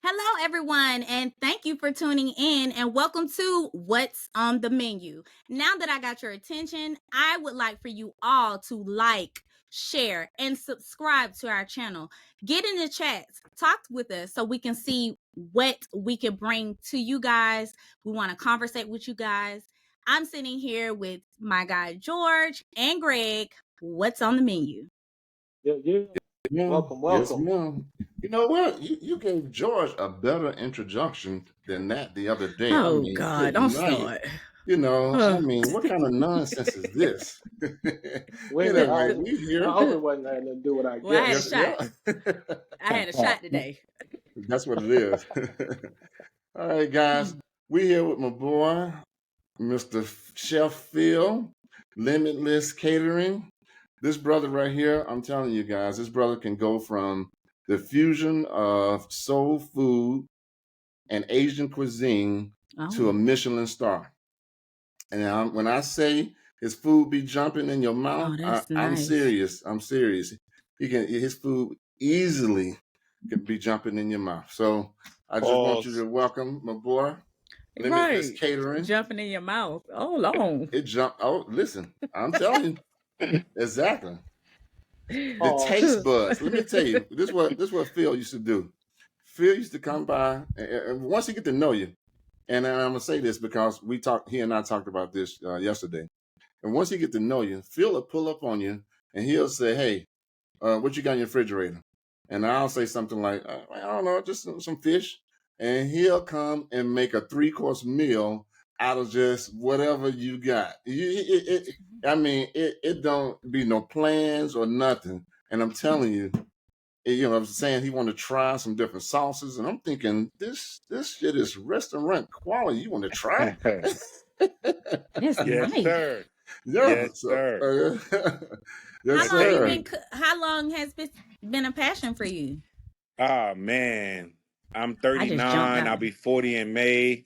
Hello, everyone, and thank you for tuning in. And welcome to What's on the Menu. Now that I got your attention, I would like for you all to like, share, and subscribe to our channel. Get in the chats, talk with us so we can see what we can bring to you guys. We want to conversate with you guys. I'm sitting here with my guy George and Greg. What's on the menu? Yeah. Ma'am. Welcome, Yes, welcome. ma'am. You know what? You gave George a better introduction than that the other day. I Oh, mean, God, good don't night. start. What kind of nonsense is this? Wait a minute. Anyway, we I here. hope it wasn't nothing to do with our Well, I had a Yes, guest. shot. yeah. I had a shot today. That's what it is. All right, guys. We here with my boy, Mr. Chef Phil, Limitless Catering. This brother right here, I'm telling you guys, this brother can go from the fusion of soul food and Asian cuisine to a Oh, Michelin star. And when I say his food be jumping in your mouth, oh, that's I'm nice. serious. I'm serious. His food easily could be jumping in your mouth. So I just want you Pause. to welcome my boy, Limitless Right. Catering. Jumping in your mouth. Oh, long. It jumped. Oh, listen, I'm telling you exactly. The taste Pause. buds. Let me tell you, this what Phil used to do. Phil used to come by, and once he get to know you, and I'm gonna say this because he and I talked about this yesterday. And once he get to know you, Phil will pull up on you, and he'll say, "Hey, what you got in your refrigerator?" And I'll say something like, "I don't know, just some fish," and he'll come and make a 3-course meal out of just whatever you got. I mean, it don't be no plans or nothing. And I'm telling you, I'm saying he want to try some different sauces, and I'm thinking this shit is restaurant quality. You want to try? That's Yes, nice. sir. Yeah. Yes, So, sir. yes, How long you been? sir. How long has been a passion for you? Ah, man. I'm I just jumped 39. I'll out. be 40 in May.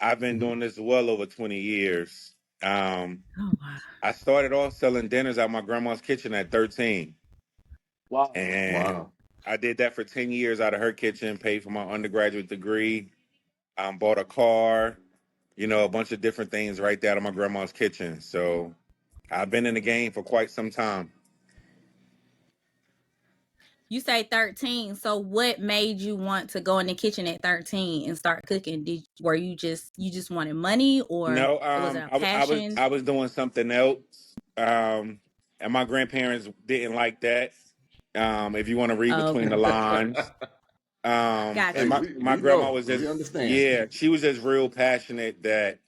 I've been Mhm. doing this well over 20 years. Um, Oh wow. I started off selling dinners out my grandma's kitchen at 13. Wow. And Wow. I did that for 10 years out of her kitchen, paid for my undergraduate degree, bought a car, a bunch of different things right there out of my grandma's kitchen. So I've been in the game for quite some time. You say 13. So what made you want to go in the kitchen at 13 and start cooking? Were you just wanted money, or No, it was a I was passion? I was doing something else, and my grandparents didn't like that. If you want to read Oh, between the okay. lines, Got and Hey, you. my we grandma know. was We just, understand. yeah, she was just real passionate that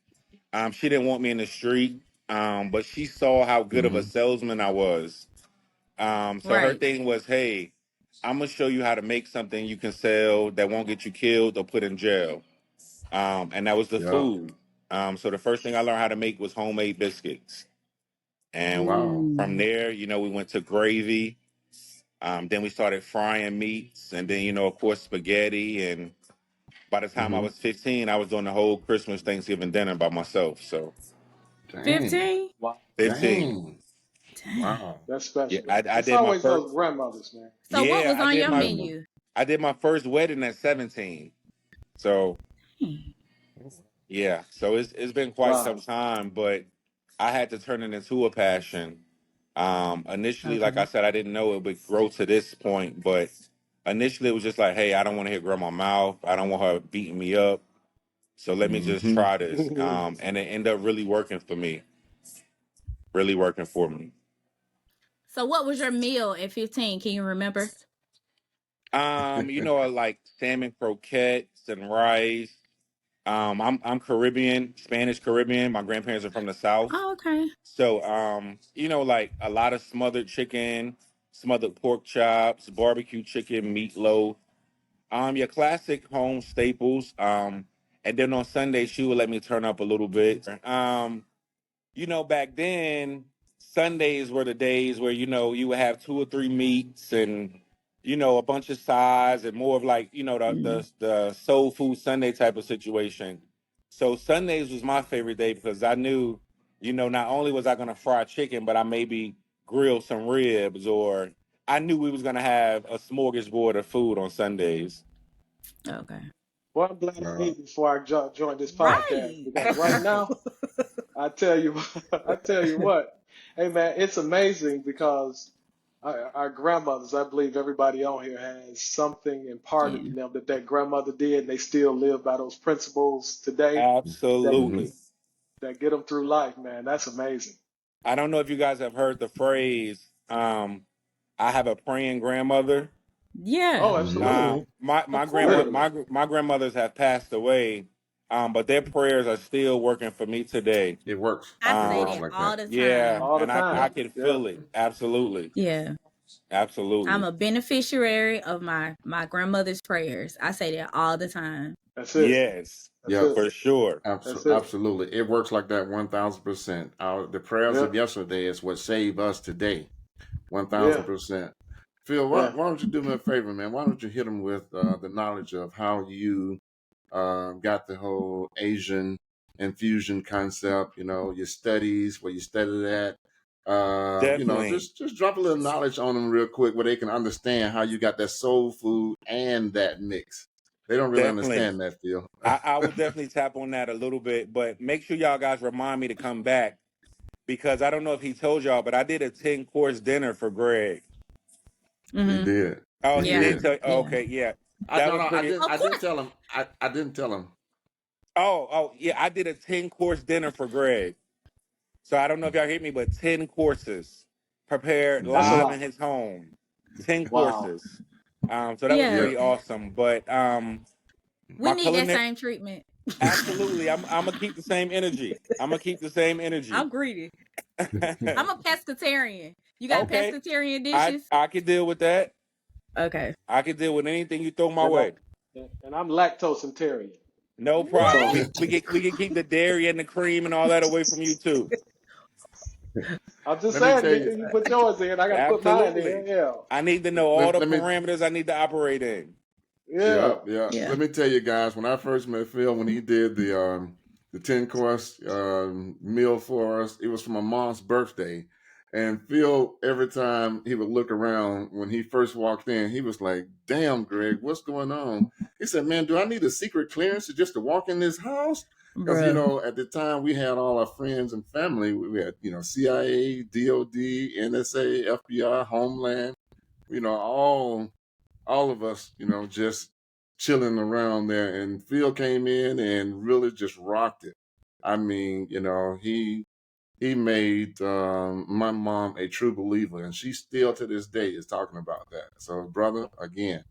she didn't want me in the street, but she saw how good of a Hmm. salesman I was. So her Right. thing was, hey, I'm gonna show you how to make something you can sell that won't get you killed or put in jail. And that was the Yeah. food. So the first thing I learned how to make was homemade biscuits. And Wow. from Ooh. there, we went to gravy. Then we started frying meats, and then, of course, spaghetti. And by the time I Hmm. was 15, I was doing the whole Christmas, Thanksgiving dinner by myself. So Dang. 15? Wow. 15. Dang. Dang. Wow. That's Yeah, special. I It's did my always first. those grandmothers, man. So what Yeah, was on your Yeah, man. menu? I did my first wedding at 17. So Hmm. yeah, so it's been quite some Wow. time, but I had to turn it into a passion. Initially, like I Okay. said, I didn't know it would grow to this point, but initially it was just like, hey, I don't want to hear grandma mouth. I don't want her beating me up. So let me just Hmm. try this. And it ended up really working for me. Really working for me. So what was your meal at 15? Can you remember? Like salmon croquettes and rice. I'm Caribbean, Spanish Caribbean. My grandparents are from the South. Oh, okay. So, like a lot of smothered chicken, smothered pork chops, barbecue chicken, meatloaf, your classic home staples. And then on Sunday, she would let me turn up a little bit. Back then, Sundays were the days where, you would have 2 or 3 meats and, a bunch of sides and more of like, Mm. the soul food Sunday type of situation. So Sundays was my favorite day because I knew, not only was I going to fry chicken, but I maybe grill some ribs, or I knew we was going to have a smorgasbord of food on Sundays. Okay. Well, I'm glad I ate before I joined this podcast Right. because right now, I tell you, I tell you what, hey man, it's amazing because our grandmothers, I believe everybody on here has something imparted Yeah. in them that grandmother did, and they still live by those principles today that Mm-hmm. Absolutely. get them through life, man. That's amazing. I don't know if you guys have heard the phrase, I have a praying grandmother. Yeah. Oh, Mm-hmm. absolutely, Of My grandma course. literally. my grandmothers have passed away, but their prayers are still working for me today. It works. I It say works Um, that like all that. the yeah, time. All the and Yeah. I time. can Yeah, feel it. Absolutely. Yeah. I'm Absolutely. a beneficiary of my grandmother's prayers. I say that all the time. that's it. Yes, That's Yep. it. for sure. That's it. Absolutely. It works like that 1000%. The prayers Yeah, of yesterday is what saved us today. yeah, 1000%. Phil, yeah. why don't you do me a favor, man? Why don't you hit them with the knowledge of how you got the whole Asian infusion concept, your studies, where you studied at. Definitely. Just drop a little knowledge on them real quick where they can understand how you got that soul food and that mix. They don't really Definitely. understand that, Phil. I will definitely tap on that a little bit, but make sure y'all guys remind me to come back because I don't know if he told y'all, but I did a 10-course dinner for Greg. He Mm-hmm. did. Oh, He he Yeah. didn't did. tell. Oh, Yeah. okay, yeah, I that no was no I pretty. didn't Of I didn't course. tell him. I didn't tell him. Oh, yeah, I did a 10-course dinner for Greg. So I don't know if y'all hear me, but 10 courses prepared That's a Hmm. live in lot. his home. 10 Wow. courses. So that was Yeah. Yep. pretty awesome. But We my need that culinary, same treatment. absolutely, I'm gonna keep the same energy. I'm gonna keep the same energy. I'm greedy. I'm a pescatarian. You got Okay, pescatarian I dishes? I can deal with that. Okay. I can deal with anything you throw my And, way. I'm lactose interior. No problem. What? So We can keep the dairy and the cream and all that away from you too. I'm just Let me saying, tell you. you put yours in, I got to put mine in. Absolutely. Yeah. I need to know all Let, the let me. parameters I need to operate in. Yeah. Yep. Yeah. Yeah. Let me tell you guys. When I first met Phil, when he did the 10-course meal for us, it was for my mom's birthday. And Phil, every time he would look around when he first walked in, he was like, "Damn, Greg, what's going on?" He said, "Man, do I need a secret clearance just to walk in this house?" Because Bruh. at the time we had all our friends and family. We had CIA, DOD, NSA, FBI, Homeland. All of us, just chilling around there. And Phil came in and really just rocked it. I mean, he made my mom a true believer, and she still to this day is talking about that. So, brother, again,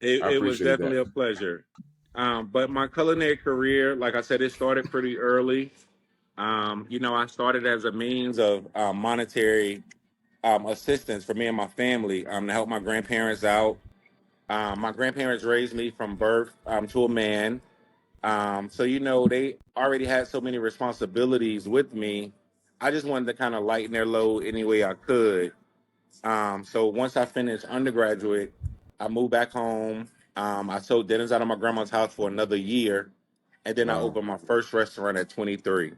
I It was appreciate that. definitely a pleasure. But my culinary career, like I said, it started pretty early. I started as a means of monetary assistance for me and my family to help my grandparents out. My grandparents raised me from birth to a man. So, they already had so many responsibilities with me. I just wanted to kind of lighten their load any way I could. So once I finished undergraduate, I moved back home. I sold dinners out of my grandma's house for another year, and then I Wow. opened my first restaurant at 23.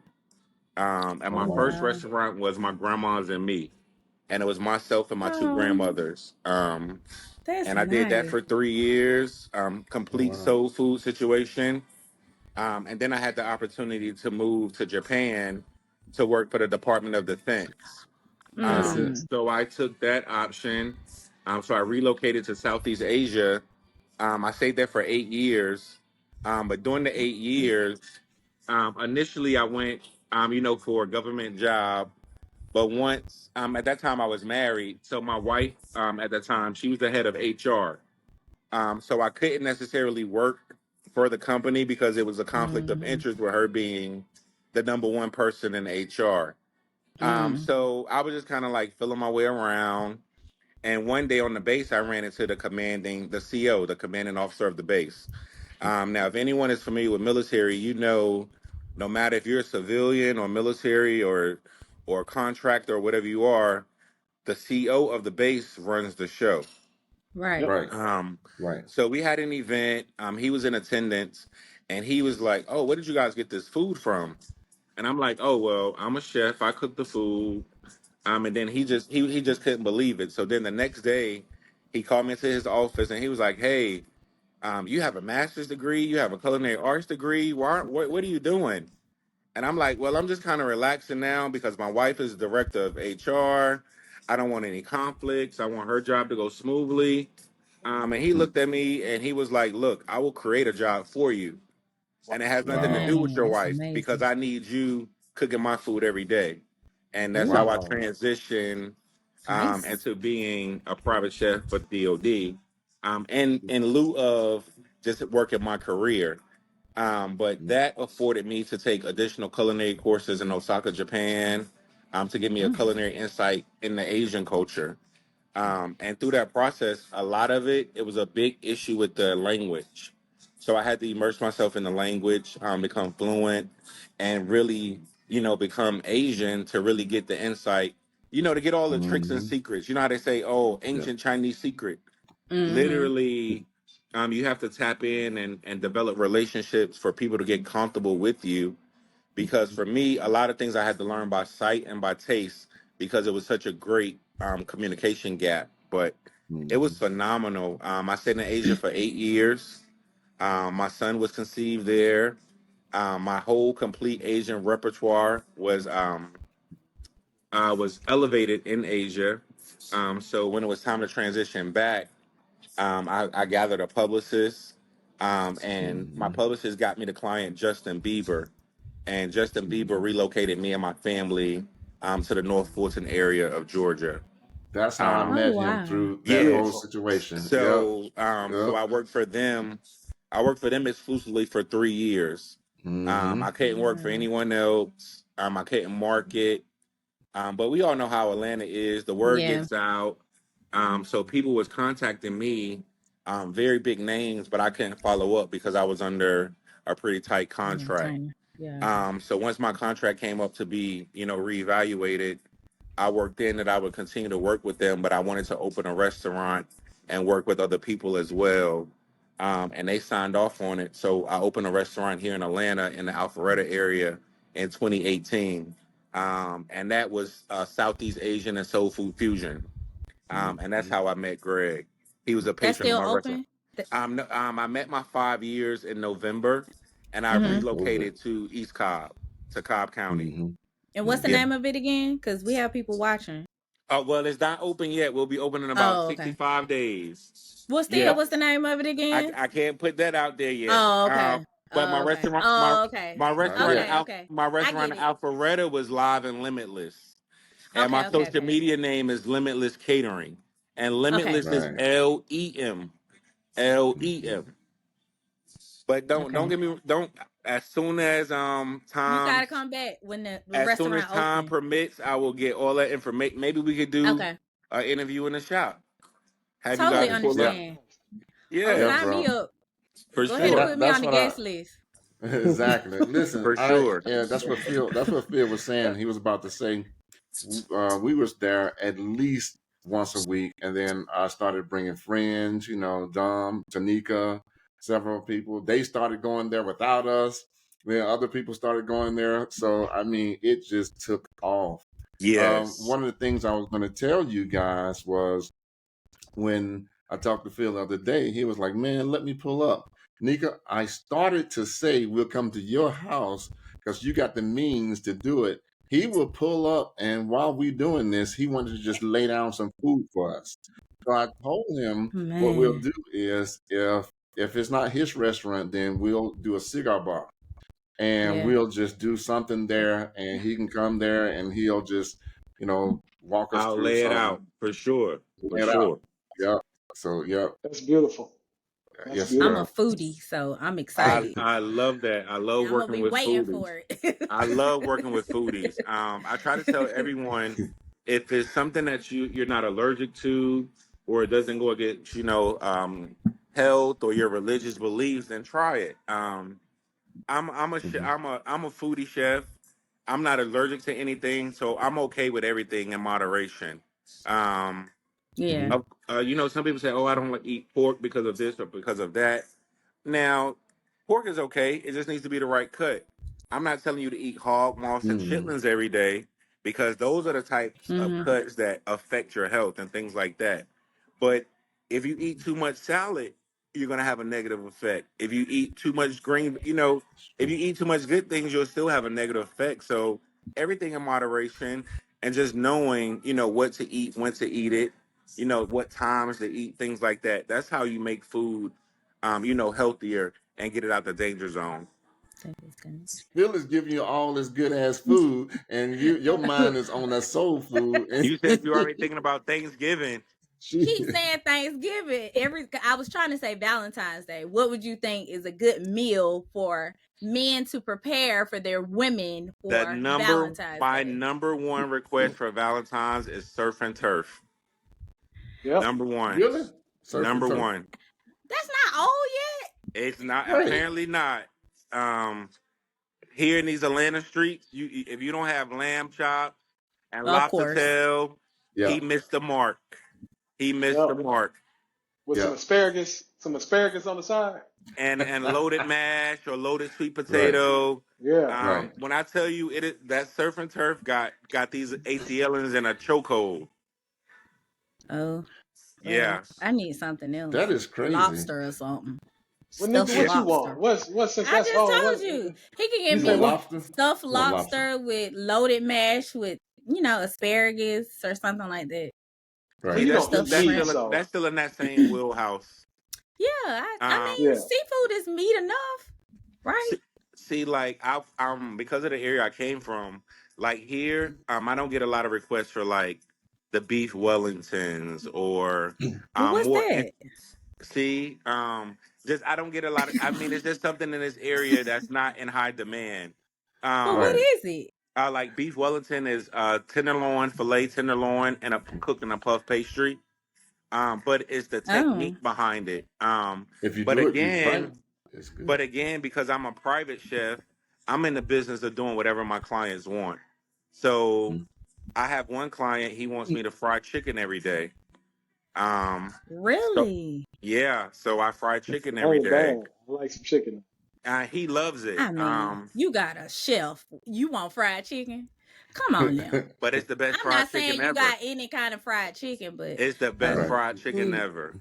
And Oh, my Oh wow. first wow. restaurant was my grandma's and me, and it was myself and my two Oh, grandmothers. that's And I did that nice. for 3 years, Oh, complete wow. soul food situation. And then I had the opportunity to move to Japan to work for the Department of Defense. That's it. So I took that option. So I relocated to Southeast Asia. I stayed there for 8 years. But during the 8 years, initially I went, for a government job. But once, at that time I was married. So my wife, at the time, she was the head of HR. So I couldn't necessarily work for the company because it was a conflict of Mm-hmm. interest with her being the number one person in HR. Mm. So I was just kind of like feeling my way around. And one day on the base, I ran into the CO, the commanding officer of the base. Now, if anyone is familiar with military, no matter if you're a civilian or military or contractor or whatever you are, the CO of the base runs the show. Right. Yep. Right. Um, Right. so we had an event. He was in attendance, and he was like, "Oh, where did you guys get this food from?" And I'm like, "Oh, well, I'm a chef. I cook the food." And then he just couldn't believe it. So then the next day, he called me into his office, and he was like, "Hey, You have a master's degree, you have a culinary arts degree. What are you doing? And I'm like, well, I'm just kind of relaxing now because my wife is director of HR. I don't want any conflicts. I want her job to go smoothly. And he looked at me and he was like, look, I will create a job for you. And it has nothing to Wow. do with Man, your that's wife because amazing. I need you cooking my food every day. And that's how I Ooh, Wow. transitioned nice. into being a private chef for DOD, and in lieu of just working my career. But that afforded me to take additional culinary courses in Osaka, Japan, to give me a Mm, culinary insight in the Asian culture. And through that process, a lot of it was a big issue with the language. So I had to immerse myself in the language, become fluent, and really, become Asian to really get the insight, to get all the tricks and Mm-hmm. secrets. You know how they say, oh, Yeah. ancient Chinese secret. mm-hmm. Literally, you have to tap in and develop relationships for people to get comfortable with you, because for me, a lot of things I had to learn by sight and by taste because it was such a great communication gap. But it was Mm-hmm. phenomenal. I stayed in Asia for 8 years. My son was conceived there. My whole complete Asian repertoire was elevated in Asia. So when it was time to transition back, I gathered a publicist, and my Mm-hmm. publicist got me the client Justin Bieber, and Justin Bieber relocated me and my family to the North Fulton area of Georgia. That's how I Oh Um, met him, wow. through that yeah, whole Beautiful. situation. Yep. so Yep. I worked for them. I worked for them exclusively for 3 years. Mm-hmm. I couldn't work for Wow. anyone else. I couldn't market. But we all know how Atlanta is. The word Yeah. gets out. So people was contacting me, very big names, but I couldn't follow up because I was under a pretty tight contract. Time. Yeah. So once my contract came up to be, reevaluated, I worked in that I would continue to work with them, but I wanted to open a restaurant and work with other people as well. And they signed off on it. So I opened a restaurant here in Atlanta in the Alpharetta area in 2018. And that was Southeast Asian and soul food fusion. And that's Mm-hmm. how I met Greg. He was a That's patron of still my restaurant. open? Th- I met my 5 years in November, and I mm-hmm. COVID. relocated to East Cobb, to Cobb County. Mm-hmm. And what's the Yeah. Mm-hmm. name of it again? Because we have people watching. Oh, well, it's not open yet. We'll be open in about Oh, okay. 65 days. Well, still, Yeah, what's the name of it again? I can't put that out there yet. Oh, okay. But my Oh, okay. restaurant, Oh, okay. Not yet. Okay, okay. My I restaurant get in it. Alpharetta was live and Limitless, and my Okay, okay, social okay. media name is Limitlesscatering, and Okay. Limitless is Right. LEM. But don't Okay. get me don't. As soon as You gotta come back when the as soon as restaurant time open. permits, I will get all that information. Maybe we could do Okay. an interview in the shop. Have you Totally guys pull Yep. up? understand. Oh, Yeah, Yep, sign me bro. up. for Go ahead And and sure, put me on that's the what I guest list. exactly. Listen, for sure. that's what Phil was saying. He was about to say, we was there at least once a week, and then I started bringing friends. Dom, Tanika, several people. They started going there without us. Then other people started going there. So I mean, it just took off. Yes. One of the things I was going to tell you guys was, when I talked to Phil the other day, he was like, "Man, let me pull up." Nika, I started to say we'll come to your house because you got the means to do it. He will pull up, and while we doing this, he wanted to just lay down some food for us. So I told him what we'll Man. do is, if it's not his restaurant, then we'll do a cigar bar, and Yeah. we'll just do something there, and he can come there, and he'll just, walk us I'll through lay it something. out for sure. For Lay it out. sure. Yep. So, yep. That's beautiful. That's Yes, I'm a sir. beautiful. foodie, so I'm I excited. I love that. I love I'm gonna working be with waiting foodies. for it. I love working with foodies. I try to tell everyone, if it's something that you're not allergic to, or it doesn't go against health or your religious beliefs, then try it. Mhm. I'm a foodie chef. I'm not allergic to anything, so I'm okay with everything in moderation. Um, Yeah. Mhm. some people say, "Oh, I don't like eat pork because of this or because of that." Now, pork is okay. It just needs to be the right cut. I'm not telling you to eat hog, moss, and Mhm. chitlins every day because those are the types of Mm-hmm. cuts that affect your health and things like that. But if you eat too much salad, you're gonna have a negative effect. If you eat too much green, if you eat too much good things, you'll still have a negative effect. So everything in moderation, and just knowing, what to eat, when to eat it, what times to eat, things like that. That's how you make food, healthier and get it out the danger zone. Phil is giving you all this good ass food, and your mind is on that soul food. And You said you're already thinking about Thanksgiving. Keep saying Thanksgiving. I was trying to say Valentine's Day. What would you think is a good meal for men to prepare for their women for Valentine's My Day? number one request for Valentine's is surf and turf. Yep. Number one. Really? Surf and Number turf. one. That's not old yet. It's not, Right. apparently not. Um, Here in these Atlanta streets, if you don't have lamb chops and Of lobster course. tail, Yeah. he missed the mark. He missed the Yep. mark. With Yeah. some asparagus on the side. And loaded mash or loaded sweet Right. potato. Yeah. Right. When I tell you that surf and turf got these ATLians in a chokehold. Oh, well, Yeah. I need something else. That is crazy. Lobster or something. Well, Stuffed nigga, what you lobster. want? What's since I that's just home? told What? you. He can You give say me lobster? stuffed You want lobster. lobster with loaded mash with, asparagus or something like that. Well, Right. See, you that's don't still eat Stuffed that's shrimp. still meat, so that's still in that same wheelhouse. Yeah, I Um, mean, yeah. seafood is meat enough, right? See, like because of the area I came from, like here, I don't get a lot of requests for like the beef Wellingtons or Well, what's more. that? See, just I don't get a lot of. I mean, it's just something in this area that's not in high demand. But what Um, Right. is it? like beef Wellington is tenderloin, filet tenderloin, and cooked in a puff pastry. But it's the Oh, technique behind it. If you But do it right, again, it's good. but again, because I'm a private chef, I'm in the business of doing whatever my clients want. So Mhm. I have one client, he wants me to fry chicken every day. So really? yeah, so I fry chicken I every ain't day. bad. I like some chicken. He loves it. I mean, you got a chef. You want fried chicken? Come on now. But it's the best I'm fried not chicken saying you ever. got any kind of fried chicken, but It's the best uh, Right. fried chicken ever.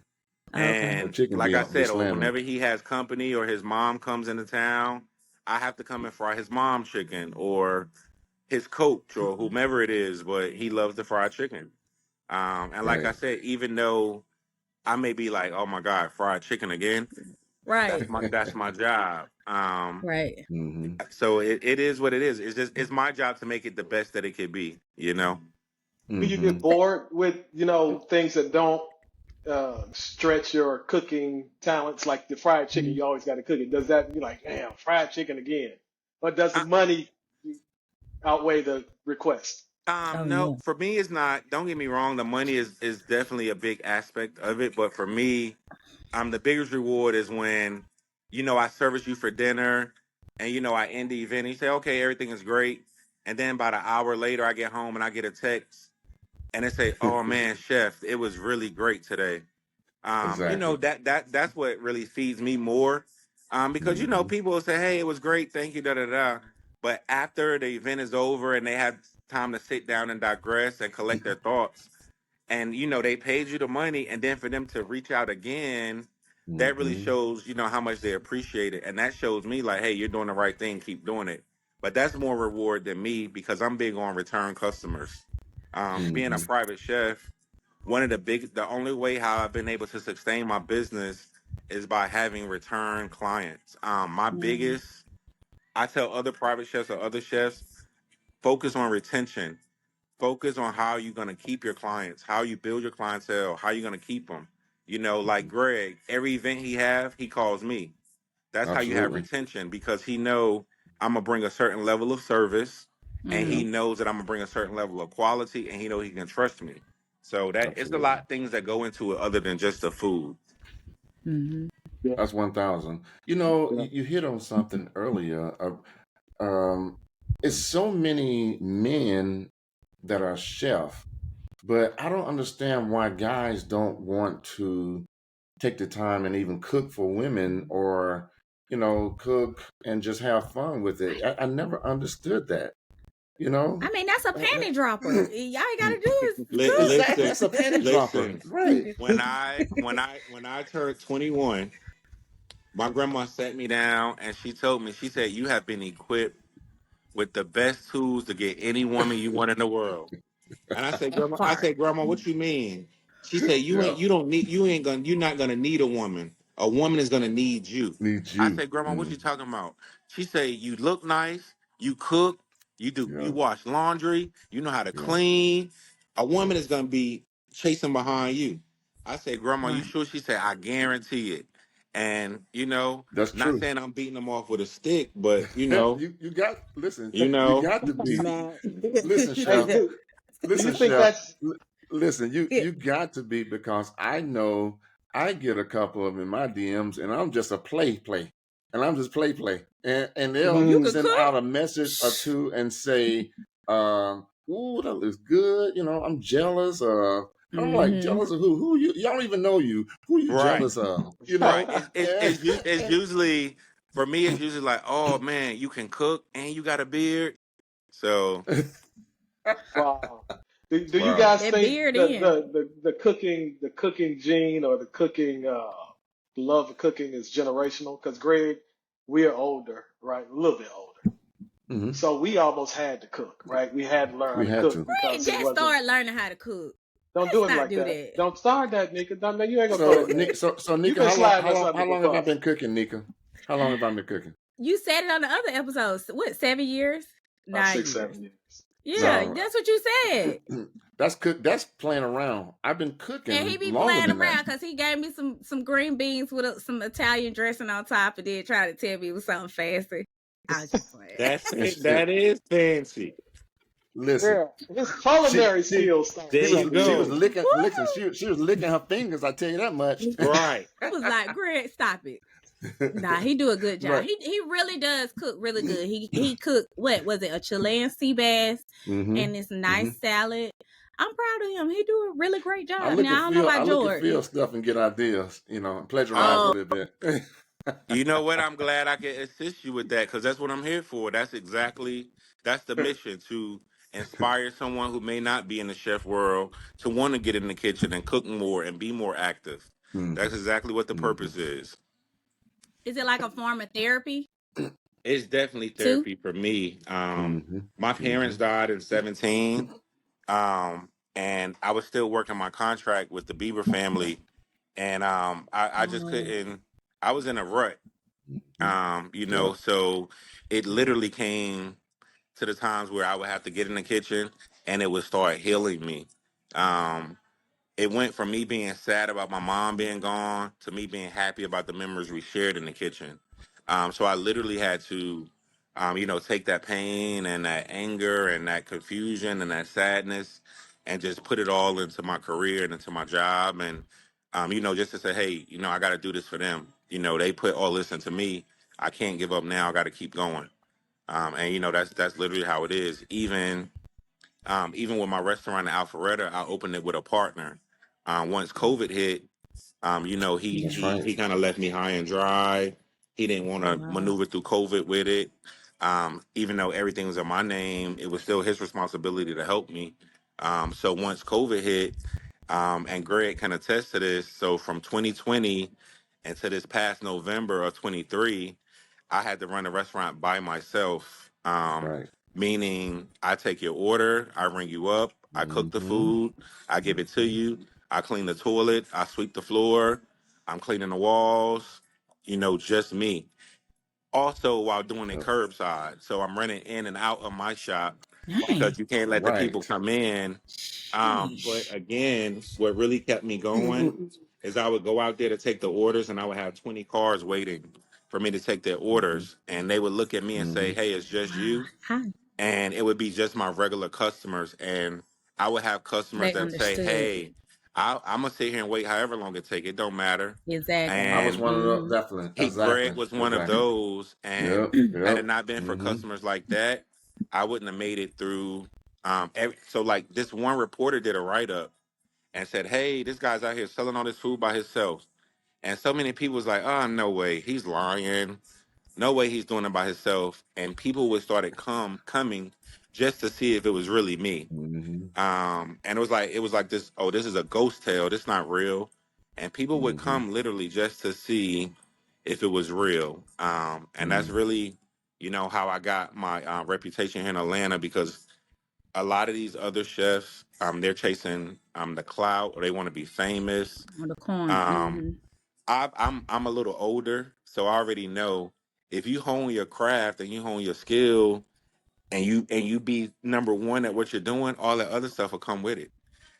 okay. That And chicken like I be said, slamming. whenever he has company or his mom comes into town, I have to come and fry his mom chicken or his coach or whomever it is, but he loves the fried chicken. And like I Right. said, even though I may be like, oh my God, fried chicken again, Right, that's my job. right. Hmm. So it is what it is. It's my job to make it the best that it could be, you know? Do you Hmm. get bored with, things that don't stretch your cooking talents, like the fried chicken? You always got to cook it. Does that, you like, damn, fried chicken again? Or does the I, money outweigh the request? Oh no, yeah. for me it's not. Don't get me wrong, the money is definitely a big aspect of it, but for me, the biggest reward is when, I service you for dinner and, I end the event and you say, okay, everything is great. And then about an hour later, I get home and I get a text and they say, oh man, chef, it was really great today. Exactly. That's what really feeds me more. Because, Hmm. people will say, hey, it was great. Thank you. Da, da, da. But after the event is over and they have time to sit down and digress and collect their thoughts, and they paid you the money, and then for them to reach out again, that really Hmm. shows how much they appreciate it, and that shows me like, hey, you're doing the right thing, keep doing it. But that's more reward than me because I'm big on return customers. Being a Hmm. private chef, the only way how I've been able to sustain my business is by having return clients. My Mm. biggest, I tell other private chefs or other chefs, focus on retention. Focus on how you're going to keep your clients, how you build your clientele, how you're going to keep them. Like Greg, every event he calls me. That's how you have Absolutely. retention because he know I'm gonna bring a certain level of service, and Yeah. he Mm-hmm. knows that I'm gonna bring a certain level of quality, and he know he can trust me. So that it's a Absolutely. lot of things that go into it other than just the food. Mm-hmm. Yeah, That's 1,000. You know, yeah. you hit on something earlier. Um, it's so many men that are chef, but I don't understand why guys don't want to take the time and even cook for women or, cook and just have fun with it. I never understood that. You know, I mean, that's a panty dropper. Y'all ain't gotta do is cook. exactly. Listen, That's a panty dropper, listen. right? When I turned 21, my grandma sat me down and she told me, she said, "You have been equipped with the best tools to get any woman you want in the world." And That I part. said, "Grandma, what you mean?" She said, Yeah, you're not gonna need a woman. A woman is gonna need you. need I you. said, "Grandma, what you talking about?" She said, "You look nice, you cook, you Yeah, wash laundry, you know how to yeah, clean. A yeah. woman is gonna be chasing behind you." I said, "Grandma, you Right. sure?" She said, "I guarantee it." And That's not true. saying I'm beating them off with a stick, but You got listen. you You know, got to be. Man. Listen, Hey, chef. do you Listen, think chef. that's Listen, you got to be, because I know I get a couple of them in my DMs, and I'm just a play, and I'm just play, and they'll You mm, could send cook? out a message or two and say, "Ooh, that looks good." I'm jealous. I'm like, Mm-hmm. jealous of who? Who you? Y'all don't even know you. Who you right. jealous of? Right. It's And usually for me. It's usually like, oh man, you can cook and you got a beard. So wow? Do you wow. guys That think beard that in. the cooking gene or the cooking love of cooking is generational? Because Greg, we are older, right? A little bit older. Hmm. So we almost had to cook, right? We had to learn how We to had cook to. We because it just wasn't. started learning how to cook. Don't do Let's it not like do that. that. Don't start that, Nika. No, man, you ain't gonna So, start that. You've Nika, been how long? sliding us under How the long have I bus. been cooking, Nika? How long have I been cooking? You said it on the other episodes. What, 7 years? About 9 years. 6, 7 years. Yeah, No, that's what you said. that's cook. That's playing around. I've been And he cooking be longer playing than that. around because he gave me some green beans with some Italian dressing on top and then try to tell me it was something fancy. I was just playing. that's And it. That is fancy. listen, Yeah, his she culinary she skills started There she was you 7 years go. ago. licking. Woo! She was licking her fingers. I tell you that much. Right. I was like, Greg, stop it. Nah, he do a good job. Right. He really does cook really good. He cooked, what was it, a Chilean sea bass Mm-hmm. and this Mm-hmm. nice salad. I'm proud of him. He do a really great job. Now I don't know I about look at Jordan. Phil stuff and get ideas. Plagiarize a Oh, little bit. You know what? I'm glad I can assist you with that because that's what I'm here for. That's the mission, to inspire someone who may not be in the chef world to want to get in the kitchen and cook more and be more active. Mm-hmm. That's exactly what the Mm-hmm. purpose is. is it like a form of therapy It's definitely too? therapy for me. Mm-hmm. My parents Mm-hmm. died in 17, and I was still working my contract with the Bieber family, and I just Oh, couldn't. I was in a rut, Mm-hmm. Yeah. so it literally came to the times where I would have to get in the kitchen, and it would start healing me. Um, it went from me being sad about my mom being gone to me being happy about the memories we shared in the kitchen. So I literally had to, take that pain and that anger and that confusion and that sadness and just put it all into my career and into my job. And, just to say, hey, I got to do this for them. They put all this into me. I can't give up now. I got to keep going. And that's literally how it is. Even with my restaurant in Alpharetta, I opened it with a partner. Once COVID hit, he That's he right. he kind of left me high and dry. He didn't want oh to wow. maneuver through COVID with it. Even though everything was in my name, it was still his responsibility to help me. So once COVID hit, and Greg can attest to this, so from 2020 into this past November of 23, I had to run a restaurant by myself. Right. Meaning I take your order, I ring you up, I cook the Mm-hmm. food, I give it to Mm-hmm. you, I clean the toilet, I sweep the floor, I'm cleaning the walls, just me. Also while doing it Yep. curbside. So I'm running in and out of my shop Dang. because you can't let the people Right. come in. But Sheesh. again, what really kept me going is I would go out there to take the orders and I would have 20 cars waiting for me to take their Mm-hmm. orders. And they would look at me and say, Mm-hmm. hey, it's just Wow. you, How and it would be just my regular customers. And I would have customers they that say, understood. "Hey, I'm gonna sit here and wait however long it take. It don't matter." Exactly. I was And one of those. Mm-hmm. Definitely. Greg Exactly. was one of Exactly. those. And Yep. had it Yep. not been for Mm-hmm. customers like that, I wouldn't have made it through. So like this one reporter did a write up and said, "Hey, this guy's out here selling all this food by himself." And so many people was like, "Oh, no way, he's lying. No way he's doing it by himself." And people would started coming just to see if it was really me. Mm-hmm. And it was like this. Oh, this is a ghost tale. This not real. And people would Mm-hmm. come literally just to see if it was real. And that's Mm-hmm. really, how I got my reputation here in Atlanta, because a lot of these other chefs, they're chasing the clout, or they want to be famous. On the corn. Um, I'm a little older, so I already know if you hone your craft and you hone your skill, and you be number one at what you're doing, all that other stuff will come with it.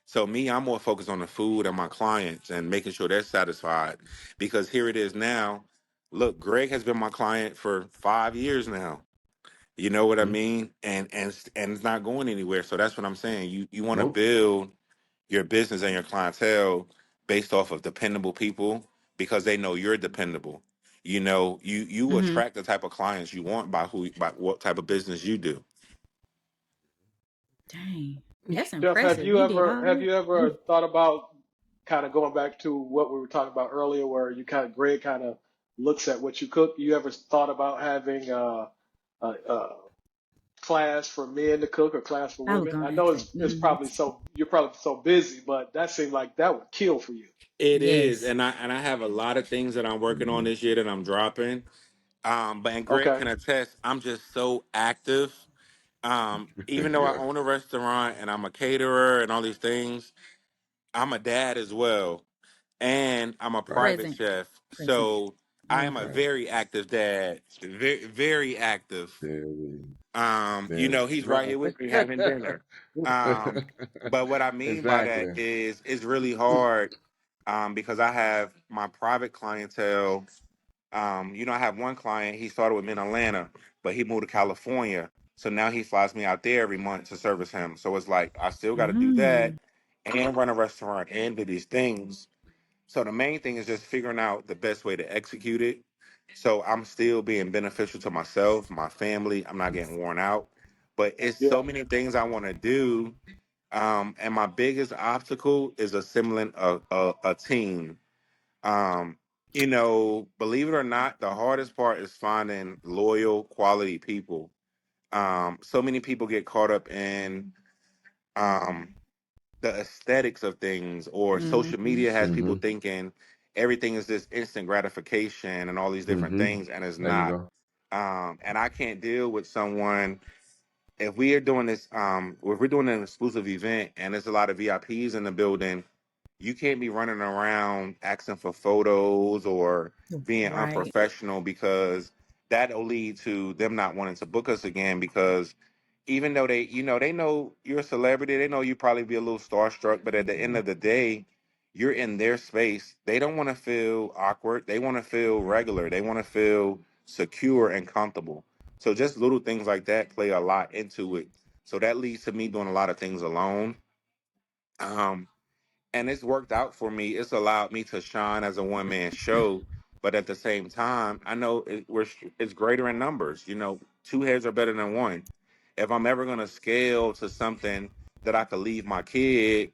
So me, I'm more focused on the food and my clients and making sure they're satisfied. Because here it is now. Look, Greg has been my client for 5 years now. You know what I Mm-hmm. mean? And it's not going anywhere. So that's what I'm saying. You want to Nope. build your business and your clientele based off of dependable people, because they know you're dependable. You Mm-hmm. attract the type of clients you want by what type of business you do. Dang. That's Chef, impressive. You did all have that. you ever Ooh. thought about kind of going back to what we were talking about earlier, where Greg kind of looks at what you cook? You ever thought about having a class for men to cook or class for I was women? gonna I ask know that. it's Mm-hmm. probably you're probably so busy, but that seemed like that would kill for you. It is, Yes. and I have a lot of things that I'm working on Mm-hmm. this year that I'm dropping. But and Greg Okay. can attest, I'm just so active. Even though I Yeah. own a restaurant and I'm a caterer and all these things, I'm a dad as well, and I'm a Right. private Present. chef. Present. So I am Yes. a Right. very active dad, very, very active. Very. He's right Very. here with me having dinner. Um, but what I mean by that Exactly. is it's really hard, because I have my private clientele. I have one client, he started with me in Atlanta, but he moved to California. So now he flies me out there every month to service him. So it's like I still got to do that Mm. and run a restaurant and do these things. So the main thing is just figuring out the best way to execute it. So I'm still being beneficial to myself, my family. I'm not getting worn out. But it's so Yeah. many things I want to do. And my biggest obstacle is assembling a team. Um, Believe it or not, the hardest part is finding loyal, quality people. So many people get caught up in um, the aesthetics of things, or social Mm-hmm. media has people Mm-hmm. thinking everything is this instant gratification and all these different Mm-hmm. things, and it's There you not. go. And I can't deal with someone, if we are doing this, if we're doing an exclusive event and there's a lot of VIPs in the building, you can't be running around asking for photos or being Right. unprofessional, because that'll lead to them not wanting to book us again. Because even though they know you're a celebrity, they know you probably be a little starstruck, but at the end of the day, you're in their space. They don't want to feel awkward. They want to feel regular. They want to feel secure and comfortable. So just little things like that play a lot into it. So that leads to me doing a lot of things alone. Um, and it's worked out for me. It's allowed me to shine as a one man show, but at the same time, I know it's greater in numbers. Two heads are better than one. If I'm ever gonna scale to something that I could leave my kid,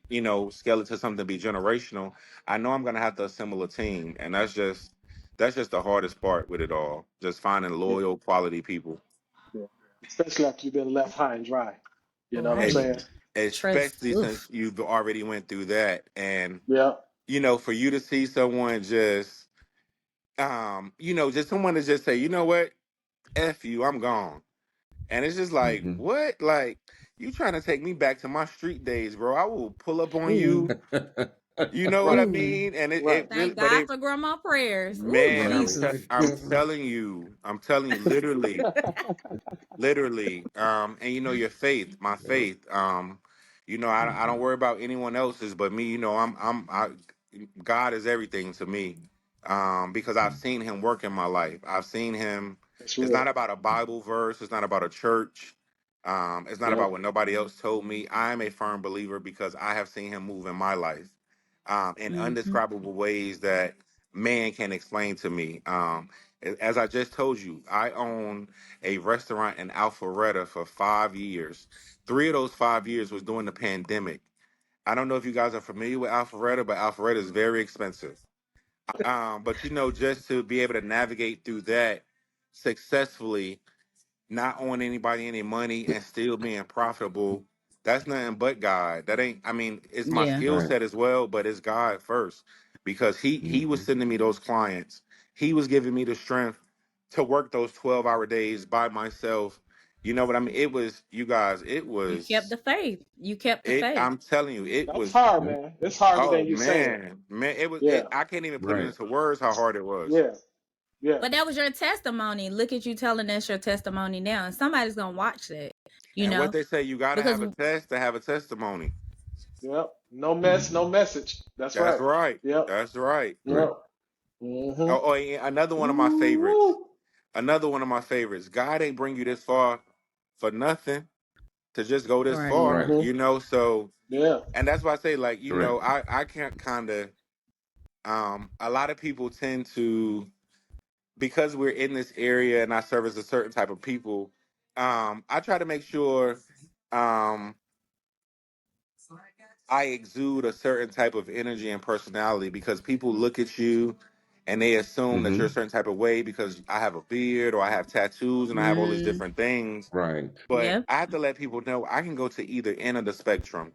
scale it to something to be generational, I know I'm gonna have to assemble a team, and that's just the hardest part with it all. Just finding Yeah. loyal, quality people, Yeah. Especially after you've been left high and dry. You know what I'm Es- Right. saying? Trust. especially since Oof. you've already went through that. And Yeah. for you to see someone just just someone to just say, you know what, F you, I'm gone. And it's just like, Mm-hmm. what? Like, you trying to take me back to my street days, bro. I will pull up on Ooh. you. You know what I Right. Ooh. mean? And it Right. really, Thank but God it, for grandma prayers. Ooh, man, I'm Jesus. Right. I'm telling you, literally, and your faith, my Yep. faith. I don't Mm-hmm. worry about anyone else's but me. God is everything to me. Because I've seen him work in my life. I've seen him. That's It's not real. about a Bible verse. It's not about a church. It's not Yep. about what nobody else told me. I am a firm believer because I have seen him move in my life, in Mm-hmm. undescribable ways that man can explain to me. As I just told you, I own a restaurant in Alpharetta for 5 years. 3 of those 5 years was during the pandemic. I don't know if you guys are familiar with Alpharetta, but Alpharetta is very expensive. But just to be able to navigate through that successfully, not owing anybody any money and still being profitable, that's nothing but God. That ain't, I mean, it's my Yeah. skill Right. set as well, but it's God first, because he was Mm-hmm. sending me those clients. He was giving me the strength to work those 12-hour days by myself. You know what I mean? It was, you guys, it You kept was the faith. You kept the it, faith. I'm telling you, it That's was, hard, Yep. man. It's harder oh than you saying. man, it was Yeah, I can't even put it Right. into words how hard it was. yeah, yeah. But that was your testimony. Look at you telling us your testimony now. And somebody's gonna watch that, you And what know? they say, you gotta Because have a test to have a testimony. Yep. No mess, no Mm-hmm. message. That's That's right. right. Yep. That's right. Right. Yep. Mm-hmm. Oh, yeah, another one of my favorites. Ooh. Another one of my favorites. God ain't bring you this far for nothing, to just go this right. far, Right. Mm-hmm. you know. So, Yeah. and that's why I say, like, Correct. I can't kind of, a lot of people tend to, because we're in this area and I service a certain type of people. I try to make sure, um, I exude a certain type of energy and personality, because people look at you and they assume that you're a Mm-hmm. certain type of way because I have a beard or I have tattoos and I have all these Mm, different things. Right. But yep. I have to let people know I can go to either end of the spectrum.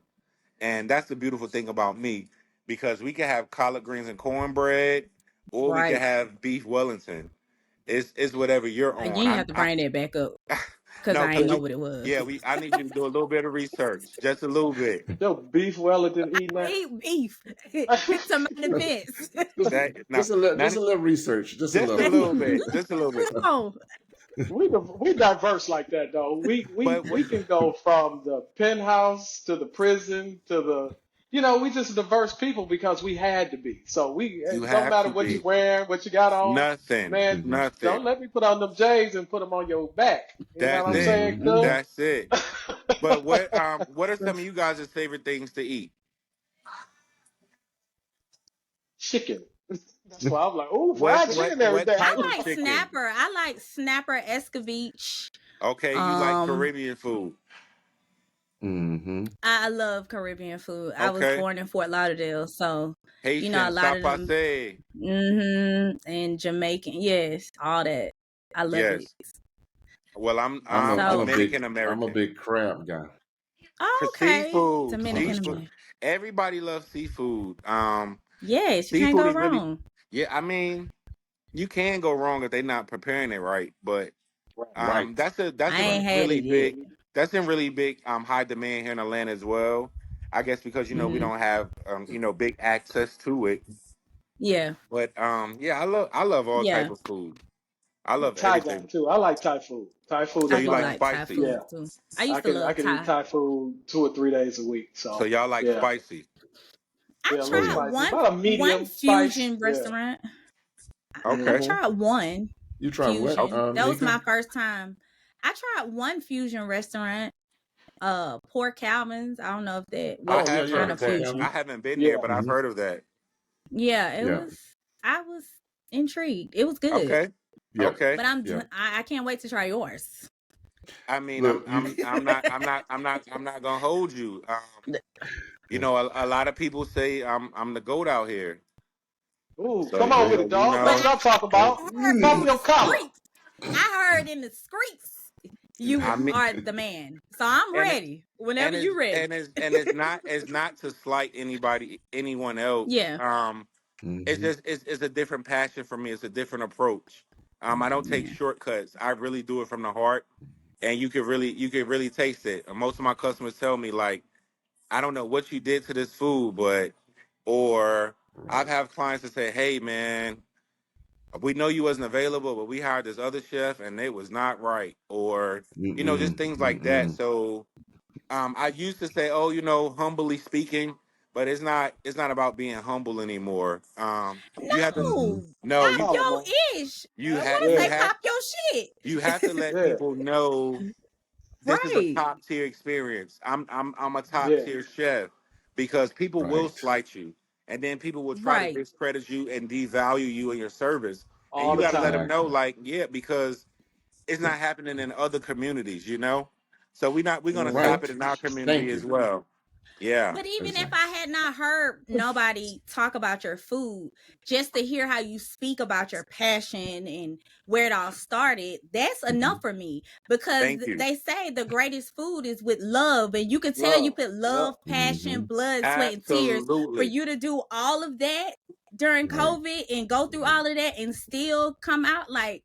And that's the beautiful thing about me, because we can have collard greens and cornbread, or we can Right. have beef Wellington. It's whatever you're You on. ain't have to bring that back up because No, I ain't because know we, what it was. yeah, I need you to do a little bit of research, just a little bit. Yo, beef Wellington eating I that. eat beef. It's a manifest. Just, That now, just a little, now just a little research. Just a just a little. little bit, just a little bit. Oh, We diverse like that though. We we But we can go from the penthouse to the prison to the we just diverse people because we had to be. So we you it don't have matter to what you be wearing, what you got on, nothing, man. Mm-hmm. nothing. Don't let me put on them J's and put them on your back. You know That's what I'm it. saying, Mm-hmm. Cub? That's it. But what are some of you guys' favorite things to eat? Chicken. That's why I'm like, oh, fried chicken every What day. type I of like chicken? snapper. I like snapper escovitch. Okay, you like Um, Caribbean food. Mm-hmm. I love Caribbean food. I was Okay, born in Fort Lauderdale, so a Haitian, lot of them. sapase. And Jamaican, yes, all that. I love it. Yes. Well, I'm a I'm I'm a So, big Dominican I'm a American. big crab guy. For oh, okay, seafood, Dominican seafood. American. Everybody loves seafood. Yes, you can't Seafood go is really, wrong. yeah. I mean, you can go wrong if they're not preparing it right, but Right. Right. that's I a ain't Right. had really it yet. big, that's in really big high demand here in Atlanta as well. I guess because we Hmm. don't have big access to it. Yeah, But yeah, I love all type yeah. of food. I I'm a love Thai guy everything. too. I like Thai food. Thai food So I is you do like my like Thai spicy. food yeah. too. I I used to can I love can eat Thai. Thai food 2 or 3 days a week. So So y'all like yeah, spicy. I yeah, a Oh little tried yeah. spicy, one about a one medium spice. fusion Yeah. restaurant. I Okay. Hmm. tried one You try what, Oh, fusion. That was Nika? my first time. I tried one fusion restaurant. Port Calvin's. I don't know if that I Oh was yeah, have yeah. heard kind The of of pork that. fusion. I calves. haven't been there, Yeah. but I've Mm-hmm. heard of that. Yeah, it Yeah. was. I was intrigued. It was good, Okay. Yeah. Okay. but Yeah. I can't wait to try yours. I mean, Look, you. I'm not gonna hold you. A lot of people say I'm the goat out here. Ooh, So come on with so it, dog. But That's what I'm talking I about. heard Pop in the your collar. streets. I heard in the streets you I mean, are the man. So I'm and ready whenever you're ready. it's not to slight anyone else. Yeah, It's Mm-hmm. just it's a different passion for me. It's a different approach. I don't take yeah. shortcuts. I really do it from the heart, and you can really taste it. Most of my customers tell me, like, I don't know what you did to this food, but or I've Right. have clients that say, hey man, we know you wasn't available, but we hired this other chef and it was not right, or just Mm-mm. things like that. Mm-mm. So I used to say, oh, humbly speaking, but it's not about being humble anymore. You have to Mm-hmm. No, no Come pop you on, man. your ish. What you I Yeah, say? have Pop your shit. you have to let yeah, people know this is a Right, top tier experience. I'm a top yeah. tier chef, because people will Right. slight you, and then people will try to right. discredit you and devalue you and your service. And All you the got to let time. them know, Exactly. like, yeah, because it's not happening in other communities. So we're gonna Hmm. stop Right. it in our Thank community as you. well. Yeah. But even if Exactly. I had not heard nobody talk about your food, just to hear how you speak about your passion and where it all started, that's enough for me. Because Thank you. they say the greatest food is with love, and you can tell you Love. put Yep. love, passion, Mm-hmm. blood, sweat, and tears for Absolutely. you to do all of that during Right. COVID and go through Right. all of that and still come out like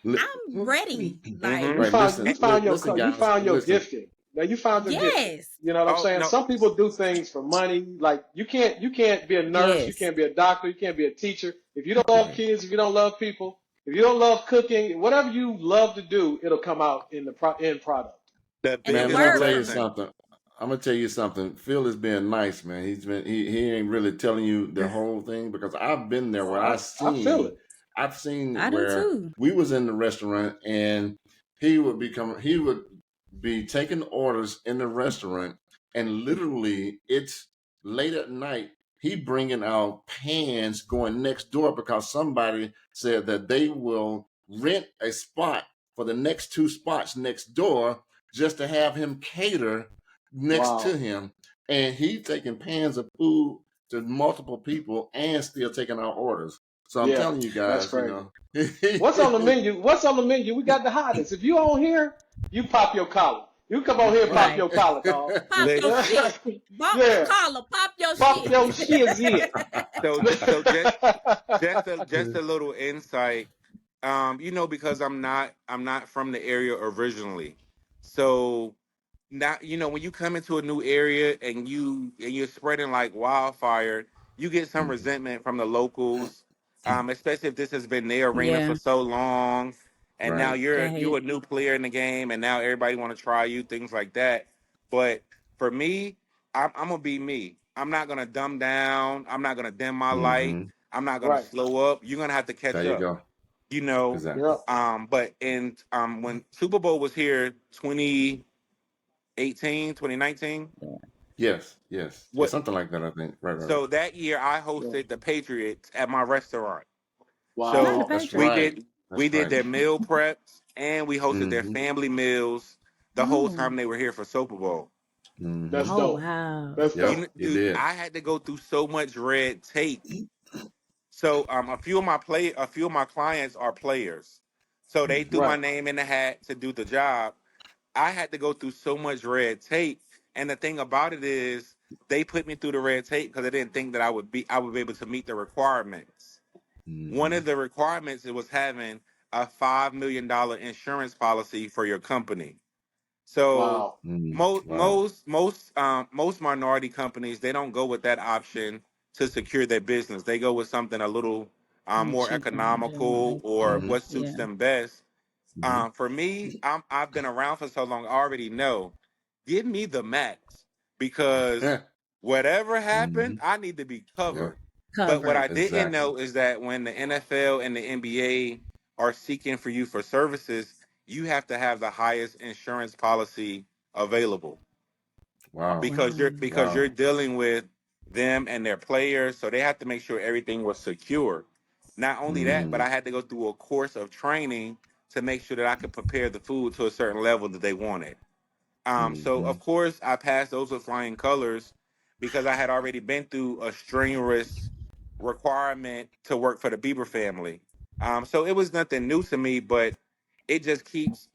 I'm ready. Like, You Mm-hmm. found you found your Listen, you guys. found your Listen. gifting. Now you found your gifting. yes, You know what I'm Oh saying? no, Some people do things for money. Like you can't be a nurse, you yes, can't be a doctor, you can't be a teacher. If you don't love Right. kids, if you don't love people, if you don't love cooking, whatever you love to do, it'll come out in the end product. the and the Man, let biggest me word tell you from it. blessing. something. I'm gonna tell you something. Phil is being nice, man. He ain't really telling you the whole thing because I've been there where I feel it. I've seen I do where too. we was in the restaurant and he would be taking orders in the restaurant and literally it's late at night. He bringing out pans going next door because somebody said that they will rent a spot for the next two spots next door just to have him cater next to Wow. him. And he taking pans of food to multiple people and still taking our orders. So I'm Yeah, telling you that's guys, you crazy. know. What's on the menu? What's on the menu? We got the hottest. If you on here, you pop your collar. You come on here and pop Right. your collar, dog. Pop your Listen. shit. Yeah, Caller, pop your pop shit. your shit in. So just a little insight. Because I'm not from the area originally. So now when you come into a new area and you're spreading like wildfire, you get some Mhm. resentment from the locals, especially if this has been their arena Yeah, for so long, and now Right. you're right. a new player in the game, and now everybody want to try you, things like that. But for me, I'm gonna be me. I'm not gonna dumb down. I'm not gonna dim my light. Hmm. I'm not gonna Right. slow up. You're gonna have to There catch you up. go. You know. Exactly. Yep. But in when Super Bowl was here, 2018, 2019. Yeah. Yes. Yes. Yeah. What Something like that. I think. Right. Right. Right. so that year I Yep. hosted the Patriots at my restaurant. Not the So Wow. That's we Patriots. right. did we That's did right. their meal preps and we hosted their Hmm. family meals the whole Oh. time they were here for Super Bowl. That's Hmm. Oh dope. wow. That's Yep. dope. You Dude, did. I had to go through so much red tape. So a few of my clients are players. So they threw Hmm. my Right. name in the hat to do the job. I had to go through so much red tape. And the thing about it is they put me through the red tape because they didn't think that I would be able to meet the requirements. One of Hmm. the requirements it was having a $5 million insurance policy for your company. So Wow. Wow. most minority companies they don't go with that option to secure their business. They go with something a little More more cheaper economical generally. or Hmm. what suits Yeah. them best. Hmm. For me, I've been around for so long. I already know. Give me the max because Yeah. whatever Hmm. happened, I need to be Yep. covered. But what Covered. I didn't Exactly. know is that when the NFL and the NBA are seeking for you for services, you have to have the highest insurance policy available Wow. because you're Wow. because Wow. you're dealing with them and their players, so they have to make sure everything was secure. Not only that, but Hmm. I had to go through a course of training to make sure that I could prepare the food to a certain level that they wanted. So Hmm. of course I passed those with flying colors because I had already been through a strenuous requirement to work for the Bieber family. So it was nothing new to me, but it just keeps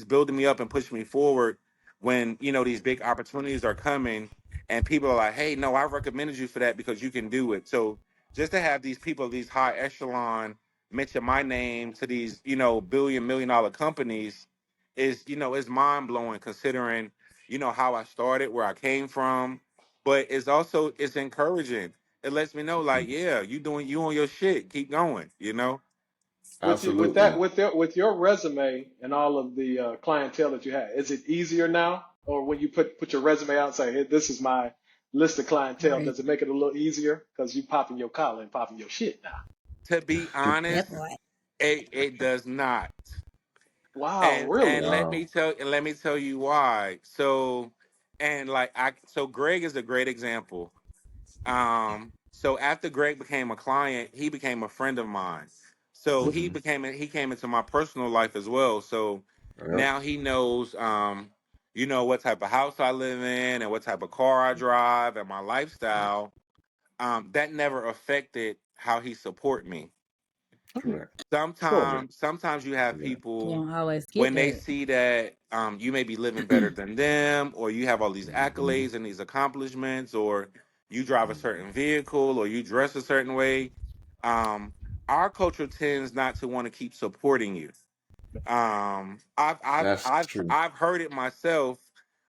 building me up and pushing me forward when these big opportunities are coming and people are like, hey, no, I recommended you for that because you can do it. So just to have these people, these high echelon mention my name to these, billion million dollar companies is mind blowing considering how I started, where I came from, but it's encouraging. It lets me know like, yeah, you on your shit, keep going. Absolutely. With your resume and all of the clientele that you had, is it easier now, or when you put your resume out and say, hey, this is my list of clientele, Right. does it make it a little easier because you popping your collar and popping your shit now? To be That honest, part. it does not. Wow, And really? Wow. let me tell you why. So Greg is a great example. So after Greg became a client, he became a friend of mine. So he Hmm. became he came into my personal life as well. So Yep. now he knows what type of house I live in and what type of car I drive and my lifestyle, that never affected how he support me. Correct. Sure. Sometimes you have Correct. You people don't always get when they that. see that you may be living better than them, or you have all these Mm-hmm. accolades and these accomplishments, or you drive a certain vehicle, or you dress a certain way. Um, our culture tends not to want to keep supporting you. That's true. I've heard it myself,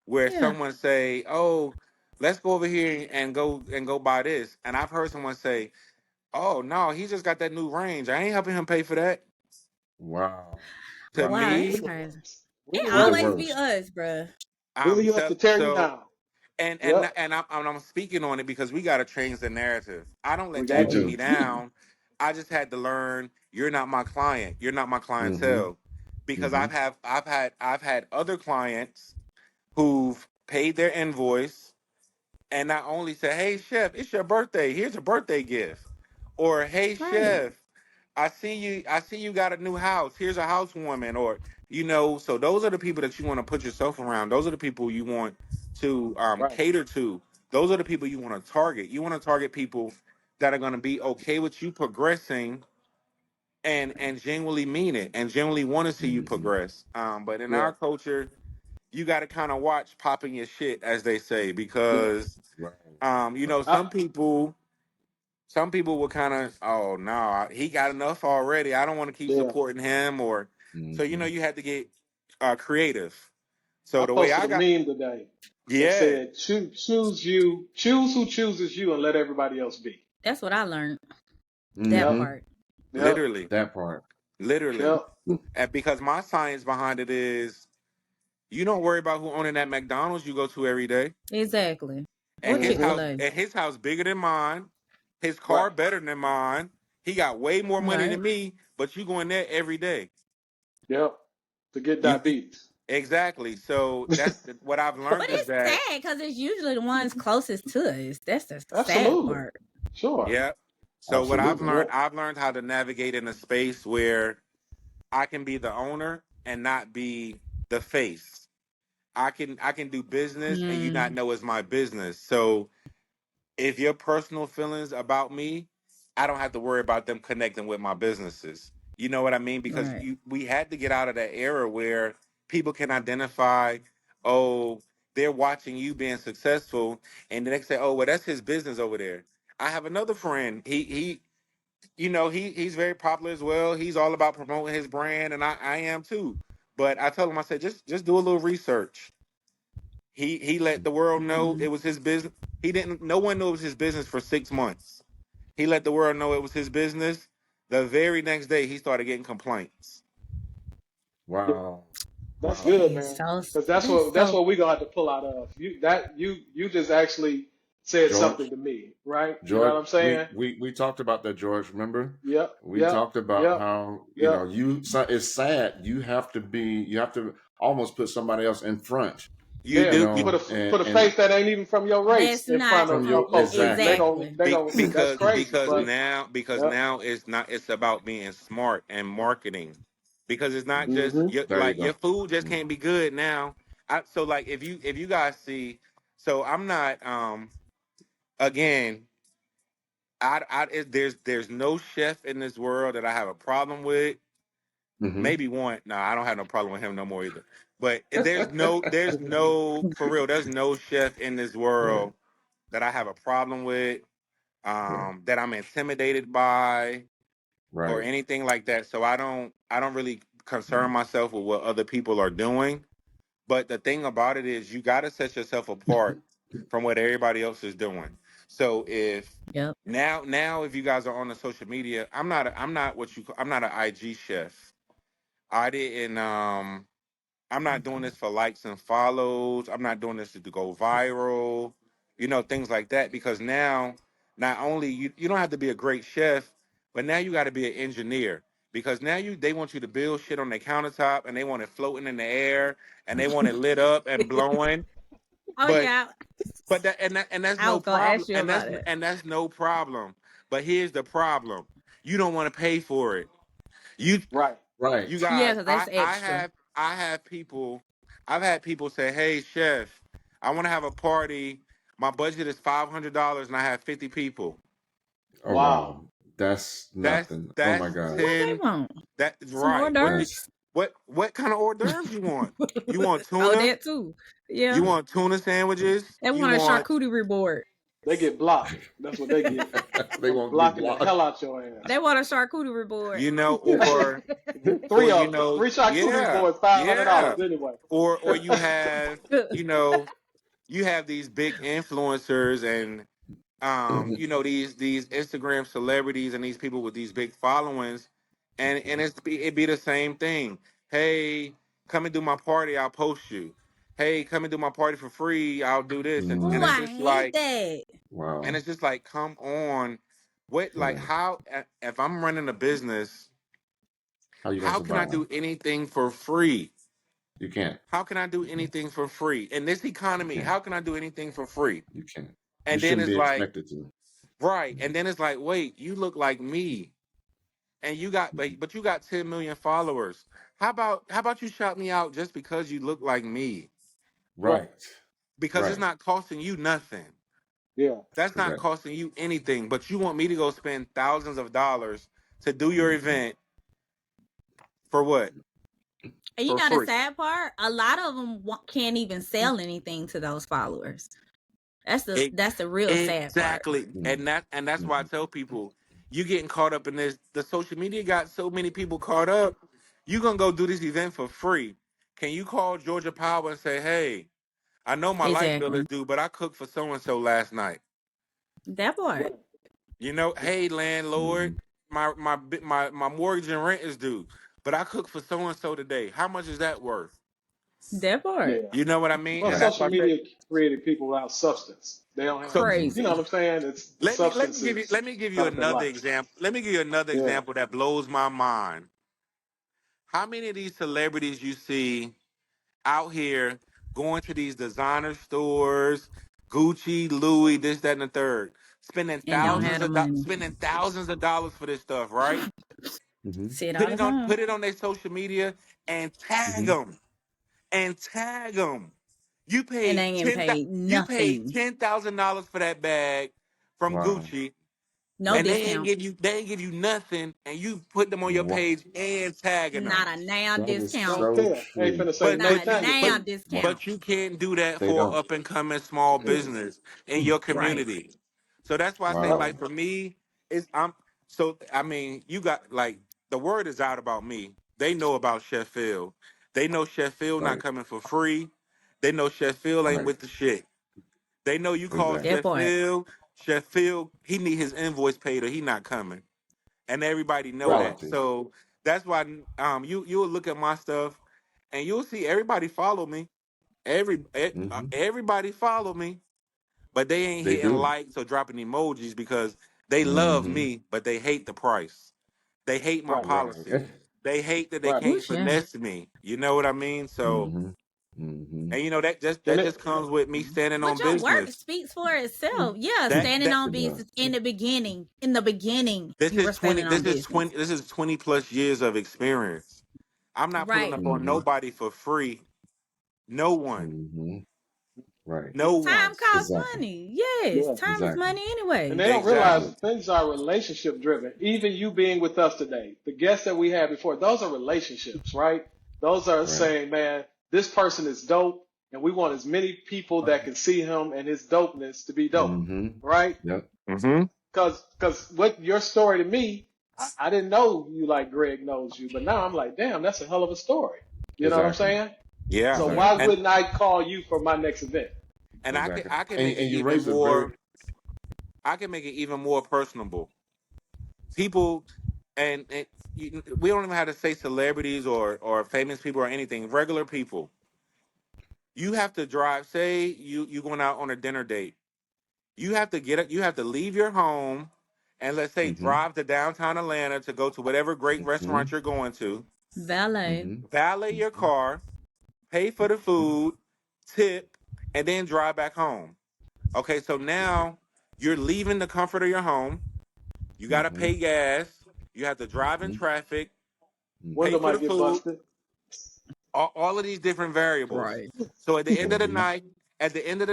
where Yeah. someone say, "Oh, let's go over here and go buy this," and I've heard someone say, "Oh no, he just got that new range. I ain't helping him pay for that." Wow. To Wow. Wow, me, that's We're the crazy. worst. We're It the We're the always worst. be worst. us, bruh. Bully you up to tear you So down. and Yep. I'm speaking on it because we got to change the narrative. I don't We let We that got get to. me do. down. I just had to learn you're not my client. You're not my Mm-hmm. clientele, because Mm-hmm. I've had other clients who've paid their invoice and not only say, "Hey chef, it's your birthday. Here's a birthday gift," or "Hey Right. chef, I see you got a new house. Here's a housewarming," or So those are the people that you want to put yourself around. Those are the people you want to Right. cater to. Those are the people you want to target. You want to target people that are going to be okay with you progressing and genuinely mean it and genuinely want to see you Mm-hmm. progress. But in Yeah. our culture, you got to kind of watch popping your shit, as they say, Yeah. because Right. I, some people will kind of, oh no, he got enough already. I don't want to keep yeah. supporting him, or so Mm-hmm. you had to get creative. I So the way posted I a got, meme today that yeah, said, choose who chooses you and let everybody else be. That's what I learned. That Yep. Mm-hmm. part. Yep. literally, That part. literally, Yep. and because my science behind it is, you don't worry about who owning that McDonald's you go to every day, Exactly. Or and Mm-hmm. Chick-fil-A. his house bigger than mine, his car Right. better than mine. He got way more money Right. than me, but you going there every day. Yep. To get You diabetes. exactly. So that's what I've But learned is it's that, sad because it's usually the ones closest to us. That's the sad Absolutely. part. Sure. yeah. So what Absolutely. Yep. I've learned how to navigate in a space where I can be the owner and not be the face. I can do business and you not Mm, know it's my business. So if your personal feelings about me, I don't have to worry about them connecting with my businesses. You know what I mean? Because right. we had to get out of that era where people can identify, oh, they're watching you being successful, and the next say, oh, well, that's his business over there. I have another friend. He's very popular as well. He's all about promoting his brand, and I am too. But I told him, I said, just do a little research. He let the world know Mm, it was his business. He didn't. No one knew it was his business for 6 months. He let the world know it was his business. The very next day, he started getting complaints. Yeah. Wow. That's Wow. good, that is man. so. Because That's that's so. what we gonna have to pull out of. You just actually said George. something to me, right? You know George, what I'm saying? we talked about that, George. Remember, Yep. we Yep. talked about Yep. how Yep. it's sad. You have to almost put somebody else in front, You Yeah. do you, and Put a face that ain't even from your race That's in not front from of a your poster. from. And they exactly. gon' Exactly. they gon' that's crazy. But because yep. now it's not. It's about being smart and marketing. Because it's not just Mm-hmm. your, There you like your go. food just Mm. can't be good now. So like if you guys see, so I'm not again. There's no chef in this world that I have a problem with. Mm-hmm. Maybe one. No, I don't have no problem with him no more either. But there's no, for real, there's no chef in this Right. world that I have a problem with, Right. that I'm intimidated by or Right. anything like that. So I don't really concern myself with what other people are doing. But the thing about it is you gotta set yourself apart from what everybody else is doing. So if Yep. now if you guys are on the social media, I'm not what you I'm not an IG chef. I didn't I'm not doing this for likes and follows. I'm not doing this to go viral, things like that. Because now, not only you don't have to be a great chef, but now you got to be an engineer. Because now they want you to build shit on their countertop and they want it floating in the air and they want it lit up and blowing. Oh But yeah. and that's I no was gonna problem. ask you about it. And that's no problem. But here's the problem: you don't want to pay for it. You Right. you Right. Yeah, guys, because that's extra. I have people I've had people say, "Hey, chef, I want to have a party. My budget is $500 and I have 50 people." Oh Wow. wow, that's That's nothing. Oh my that's God, What they 10. want? That's Some hors right. that's What kind of hors d'oeuvres you want? You want Oh, tuna? that too. Yeah. You want tuna sandwiches? They You want a want charcuterie board. They get blocked. That's what they get. they I'm won't be blocking the blocked. hell out your They ass. want a charcuterie board. or Get or three of them. Three charcuterie yeah, boards, yeah. $500 anyway. Or you know you have these big influencers and Mhm. these Instagram celebrities and these people with these big followings, and it be the same thing. Hey, come and do my party, I'll post you. Hey, come and do my party for free, I'll do this, Oh, and it's Mhm. I just hate like that. and Wow. it's just like, come on, what, like, Yeah. how, if I'm running a business, How you gonna how can I survive? do anything for free? You can't. How can I do anything for free in this You economy? can't. How can I do anything for free? You can't. You And then shouldn't it's be like, expected to. right, and then it's like, wait, you look like me, and but you got 10 million followers. How about you shout me out just because you look like me? Right. Right. Because it's Right. not costing you nothing. Yeah. That's not Correct. costing you anything. But you want me to go spend thousands of dollars to do your Mhm. event for what? And you For know the free. sad part? A lot of them can't even sell anything to those followers. E- That's the real sad part. Exactly. Mhm. And that's why I Mhm. tell people, you getting caught up in this. The social media got so many people caught up. You gonna go do this event for free. Can you call Georgia Power and say, hey, I know my light bill is Exactly. due, but I cooked for so and so last night. That part. Right. Hey landlord, Mhm. my mortgage and rent is due, but I cooked for so and so today. How much is that worth? That part. Yeah. You know what I mean? Well, And Right. that's social why I say. media created people without substance. They don't have, So Mhm. you know what Crazy. I'm saying? It's the let me substance give you is let me give you kind of their another life. example. Let me give you another Yeah. example that blows my mind. How many of these celebrities you see out here going to these designer stores, Gucci, Louis, this, that, and the third, spending And don't Mhm. have the money. thousands of dollars for this stuff, right? Mhm. See it all the time. Put it on their social media and tag Mhm. them and tag them. You And paid they ain't getting paid you paid nothing. $10,000 for that bag from Wow. Gucci, No and Right. discount. they ain't give you nothing, and you put them on your Wow. page and tagging them. Not a now That is discount. Don't so care. Ain't true. finna say But Not no but a you thank you but now to. discount. but you can't do that They for don't. up and coming small business in your Right. community. So that's why I say, Right. like, Wow. for me, it's I'm so I mean, you got, like, the word is out about me. They know about Chef Phil. They know Chef Phil not Right. coming for free. They know Chef Phil ain't Right. with the shit. They know you call Exactly. That part. Chef Phil, he need his invoice paid or he not coming. And everybody know Right. that. Quality. So that's why you'll look at my stuff and you'll see everybody follow me. Mhm. Everybody follow me, but they ain't They hitting do. likes or dropping emojis because they love Mhm. me, but they hate the price. They hate my Right. policy. Right. They hate that they Right. can't Whoosh, yeah. finesse me. You know what I mean? So, Mhm. Mhm. and that just And comes with me standing But on your work business. speaks for itself. Yeah, That standing that on It business does. in the beginning. In the beginning, this you is were standing on business. 20 plus years of experience. I'm not pulling Right. up on Mhm. nobody for free. No one. Mhm. Right. No one. Time costs Exactly. money. Yes. yeah. Time is Exactly. money And anyway. they don't realize Exactly. Exactly. things are relationship driven. Even you being with us today, the guests that we had before, those are relationships, right? Those are Right. saying, man, this person is dope, and we want as many people that can see him and his dopeness to be dope, Mhm. right? Yep. Mm-hmm. Because what your story to me, I didn't know you like Greg knows you, but now I'm like, damn, that's a hell of a story. You know what I'm Exactly. saying? Yeah. So why Exactly. And wouldn't I call you for my next event? Exactly. I can And make it and you even raise a very more. I can make it even more personable. People, we don't even have to say celebrities or famous people or anything. Regular people. You have to drive. Say you going out on a dinner date. You have to get it. You have to leave your home, and let's say mhm. drive to downtown Atlanta to go to whatever great restaurant Mhm. you're going to. Valet. Mhm. Valet your Mhm. car, pay for the Mhm. food, tip, and then drive back home. Okay, so now you're leaving the comfort of your home. You got to Mhm. pay gas. You have to drive in Mhm. traffic, pay Window Mhm. for the might get food. busted. all of these different variables. Right. So at the end of the Mm-hmm.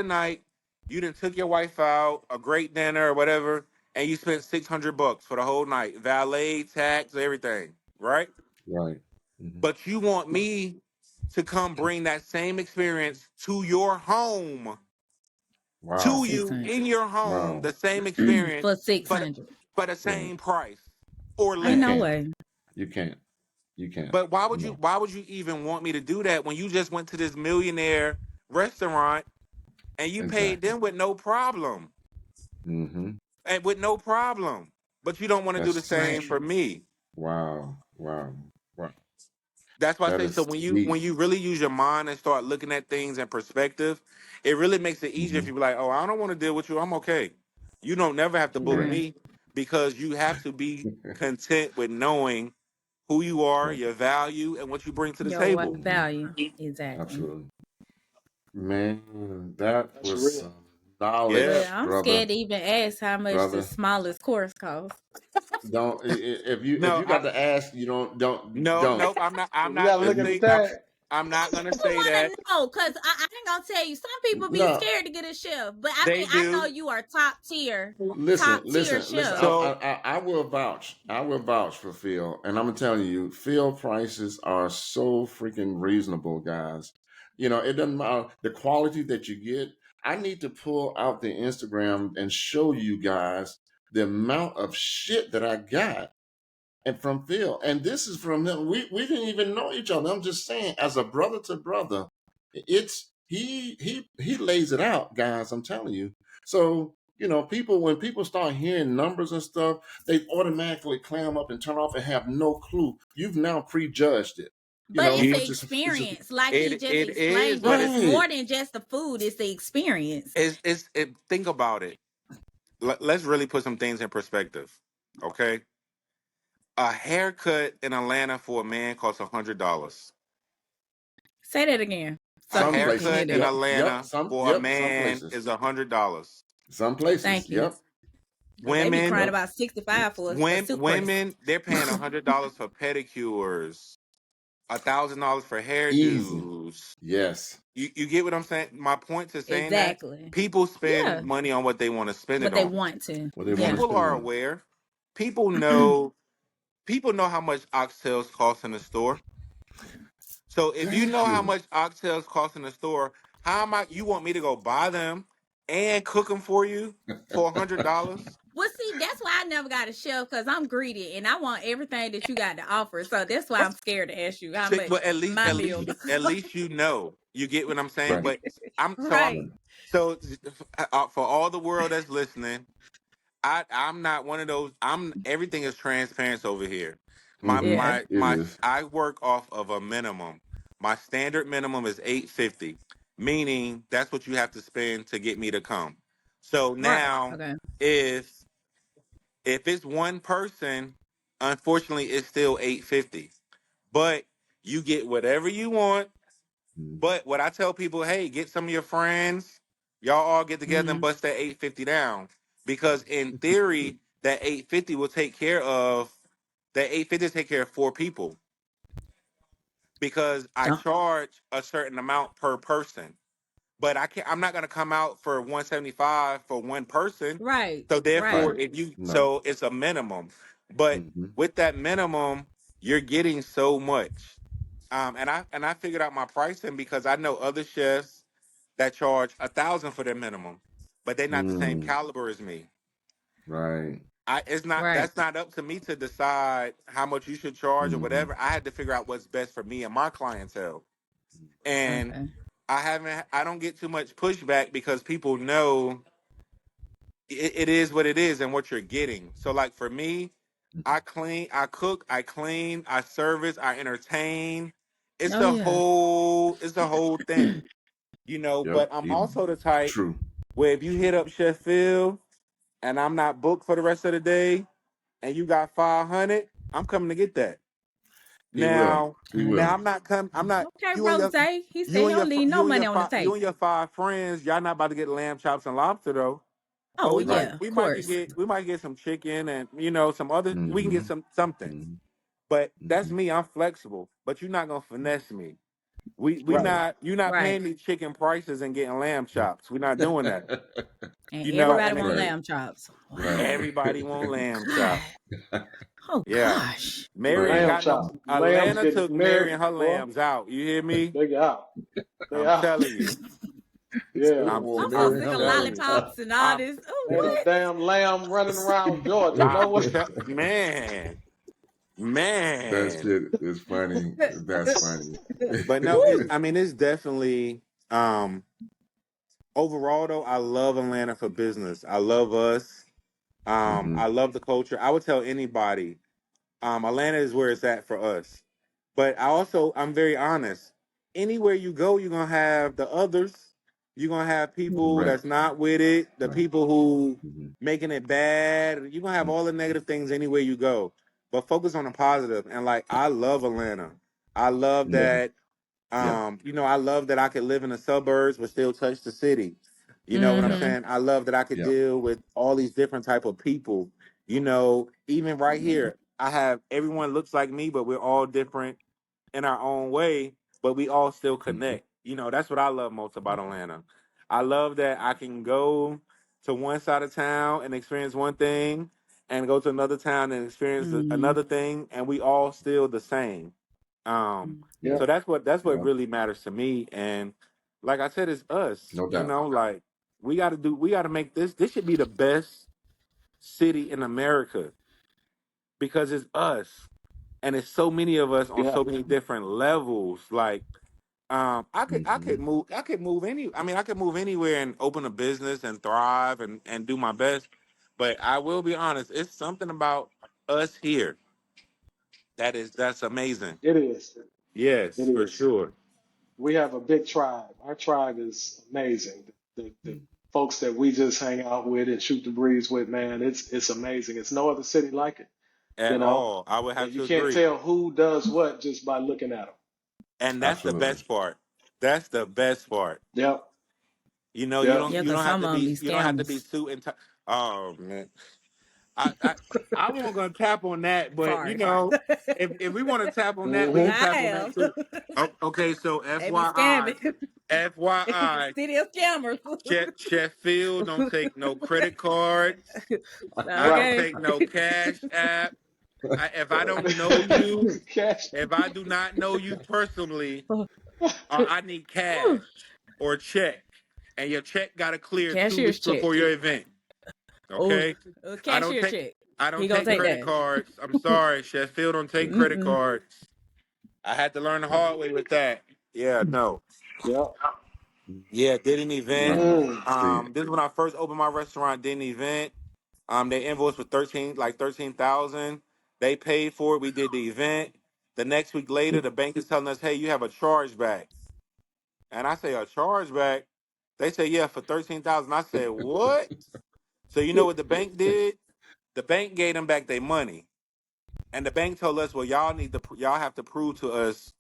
night, you done took your wife out, a great dinner or whatever, and you spent $600 for the whole night, valet, tax, everything, right? Right. Mm-hmm. But you want me to come bring that same experience to your home, to Wow. Six you hundred in your home, Wow. the same experience, for six but hundred. for the Right. same price or You Ain't no less. can't. way. You can't. You can't. But No. why would you even want me to do that when you just went to this millionaire restaurant and you paid Exactly. them with no problem? Mm-hmm. And with no problem. But you don't want to do the That's same Right. for me. wow. Wow. Wow. That's why I That say so is when deep. you really use your mind and start looking at things in perspective, it really makes it easier Mm-hmm. if you be like, oh, I don't want to deal with you. I'm okay. You don't never have to bully Right. Right. me because you have to be content with knowing who you are, Right. your value, and what you bring to the Your what table. Mm-hmm. value? Exactly. Absolutely. Man, that That's was real. some Yeah. But knowledge, I'm brother. scared to even ask how much the Brother. smallest course costs. Don't if No, you got to ask, you don't. nope. I'm We not got to gonna If look at you the say tag. I'm not gonna I say want that. to know because I ain't gonna tell you. Some people be no, scared to get a chef, but I They mean, I know do. you are listen, top tier listen. chef. So I will vouch. I will vouch for Phil, and I'm telling you, Phil prices are so freaking reasonable, guys. It doesn't matter the quality that you get. I need to pull out the Instagram and show you guys the amount of shit that I got and from Phil. And this is from him. We didn't even know each other. I'm just saying, as a brother to brother, it's he lays it out, guys. I'm telling you. So people when people start hearing numbers and stuff, they automatically clam up and turn off and have no clue. You've now prejudged it. But it's the you It's just experience, like he just it is, explained it. but It's right. more than just the food; it's the experience. think about it. Let's really put some things in perspective. Okay, a haircut in Atlanta for a man costs $100. Say that again, A so Some people can places. hear haircut in that. Yep. Atlanta for a Some man places. is $100. Some places. Thank you, Yep. because they be crying Women, Yep. about 65 for a suit press. women, they're paying $100 for pedicures, $1,000 for Easy. hairdos. Yes. You get what I'm saying? My point to saying that Exactly. people spend Yeah, money on what they want to spend it but they on. want to. What they want to Yeah. People spend it are on. aware. People know. People know how much oxtails cost in the store. So if you Thank know how you. much oxtails cost in the store, how am I? You want me to go buy them and cook them for you for $100? Well, see, that's why I never got a chef because I'm greedy and I want everything that you got to offer. So that's why I'm scared to ask you how See, much but my meal be. at least you know. You get what I'm saying? Right. But I'm so I'm Right. so for all the world that's listening, I'm not one of those. I'm everything is transparency over here. Yeah. It is. I work off of a minimum. My standard minimum is 850, meaning that's what you have to spend to get me to come. So Right. now Okay. if it's one person, unfortunately it's still 850. But you get whatever you want. Mhm. But what I tell people, hey, get some of your friends, y'all all get together and Hmm. bust that 850 down. Because in theory, that 850 will take care of that 850 take care of four people. Because I Oh, charge a certain amount per person. But I'm not gonna come out for 175 for one person. right. So Right. therefore, Right. No. so it's a minimum. But Hmm. with that minimum, you're getting so much. And I figured out my pricing because I know other chefs that charge 1,000 for their minimum, but they're not the same Mm. caliber as me. Right. It's not Right. That's not up to me to decide how much you should charge or Hmm. whatever. I had to figure out what's best for me and my clientele. And Okay. I don't get too much pushback because people know it is what it is and what you're getting. So like for me, I clean, I cook, I clean, I service, I entertain. Oh yeah. It's the whole thing, Yep. but I'm also the type True. where if you hit up Chef Phil and I'm not booked for the rest of the day and you got 500, I'm coming to get that. He will. Now, He will. Okay. I'm not coming. I'm not Okay, you and Rose. your He said he don't leave no money on the you and table. your five friends. Y'all not about to get lamb chops and lobster though. But Oh Right. yeah, of course. we might get some chicken and some other. We can get Hmm. something. Hmm. But that's Hmm. me. I'm flexible. But you're not gonna finesse me. Right. You're not Right. paying me chicken prices and getting lamb chops. We're not doing that. And You know, right, everybody and want it, right, lamb chops. right, Wow. everybody want Oh lamb chops. God. Oh Yeah. gosh. Mary ain't right. Lamb got no chops. Lambs Atlanta getting took Mary married, and her boy. lambs out. You hear me? They out. They I'm out. telling you. He said, Yeah. I'm "Well, I'm so Mary I'm and sick her of telling you. lollipops lamb." and all I'm this. Oh Ain't a what? damn lamb running around Georgia. man, That man. shit is funny. That's funny. But no, it's Woo. I mean it's definitely overall though, I love Atlanta for business. I love us. Hmm. I love the culture. I would tell anybody, Atlanta is where it's at for us. But I'm very honest. Anywhere you go, you're gonna have the others. You're gonna have people Right, that's not with it, the right. people who Hmm. making it bad. You're gonna have all the negative things anywhere you go. But focus on the positive. And like I love Atlanta. I love Yeah, that yeah. I love that I could live in the suburbs but still touch the city. You know what I'm Yeah, Mm-hmm. saying? I love that I could yeah. deal with all these different type of people. Even right here, I have everyone looks like me, but we're all different in our own way, but we all still Hmm. connect. That's what I love most about Atlanta. I love that I can go to one side of town and experience one thing and go to another town and experience Mm-hmm. another thing, and we all still the same. Yeah. So that's what Yeah, really matters to me. And like I said, it's us. no doubt. Like we got to make this. This should be the best city in America because it's us, and it's so many of us on Yeah. so many different levels. Like, I Hmm. could move. I could move any. I mean, I could move anywhere and open a business and thrive and do my best. But I will be honest. It's something about us here that's amazing. It is. It Yes, for is. sure. We have a big tribe. Our tribe is amazing. The folks that we just hang out with and shoot the breeze with, man, it's amazing. It's no other city like it, At you know. all. I would And have you to can't agree. tell who does what just by looking at them. And that's the Absolutely. best part. That's the best part. Yep. You Yep. don't Yeah, you because don't have some to of them be be you don't have to be scammers. too enti- Oh man. I I I won't gonna tap on that, but Sorry. if we want to tap on that, we can Mm-hmm. I tap on that am. too. Okay, so They be FYI, scamming. FYI, City of scammers. Sheffield don't take no credit cards. I Right. don't Okay. take no cash app. If I don't know you, Cash. if I do not know you personally, I need cash Whew. or check, and your check got to clear two Cashier's weeks check. before your event. Oh, Okay, I don't cashier take check. I He don't gonna take take credit that. cards. I'm sorry, Sheffield don't take credit Mm-mm. cards. I had to learn the hard way with that. Yeah, no. Yep. Yeah, did an event. Wow. Mm. See, This is when I first opened my restaurant. Did an event. They invoiced for 13,000. They paid for it. We did the event. The next week later, the bank is telling us, "Hey, you have a chargeback." And I say, "A chargeback?" They say, "Yeah, for 13,000." I said, "What?" So you know what the bank did? The bank gave them back their money, and the bank told us, "Well, y'all have to prove to us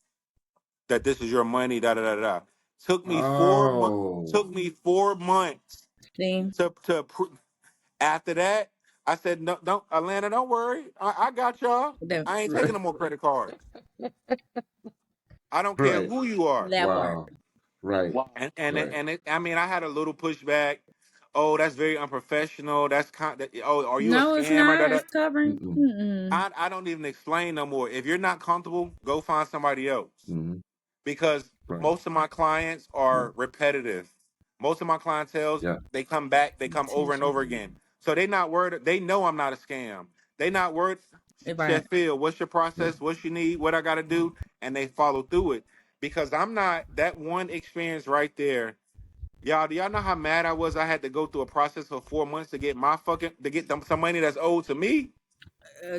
that this is your money." Da da da da. Took me 4 months. oh, Took me 4 months See, to prove. After that, I said, "No, don't Atlanta, don't worry. I got y'all. the I ain't right, taking no more credit cards. I don't care right. who you are." that part. Wow, right, Wow. right. I mean, I had a little pushback. Oh, that's very unprofessional. That's oh, are you a No, it's scammer? not. Da, da. It's covering. Mm-mm. Mm-mm. I don't even explain no more. If you're not comfortable, go find somebody else. Mm-hmm. Because Right, most of my clients right. are repetitive. Most of my clientele, Yeah. they come back, they come over and Attention. over again. So they not worried. They know I'm not a scam. They not worried. Right. Sheffield, what's your Yeah. process? What you need? What I got to do? And they follow through it because I'm not that one experience right there. Y'all, do y'all know how mad I was? I had to go through a process for 4 months to get some money that's owed to me.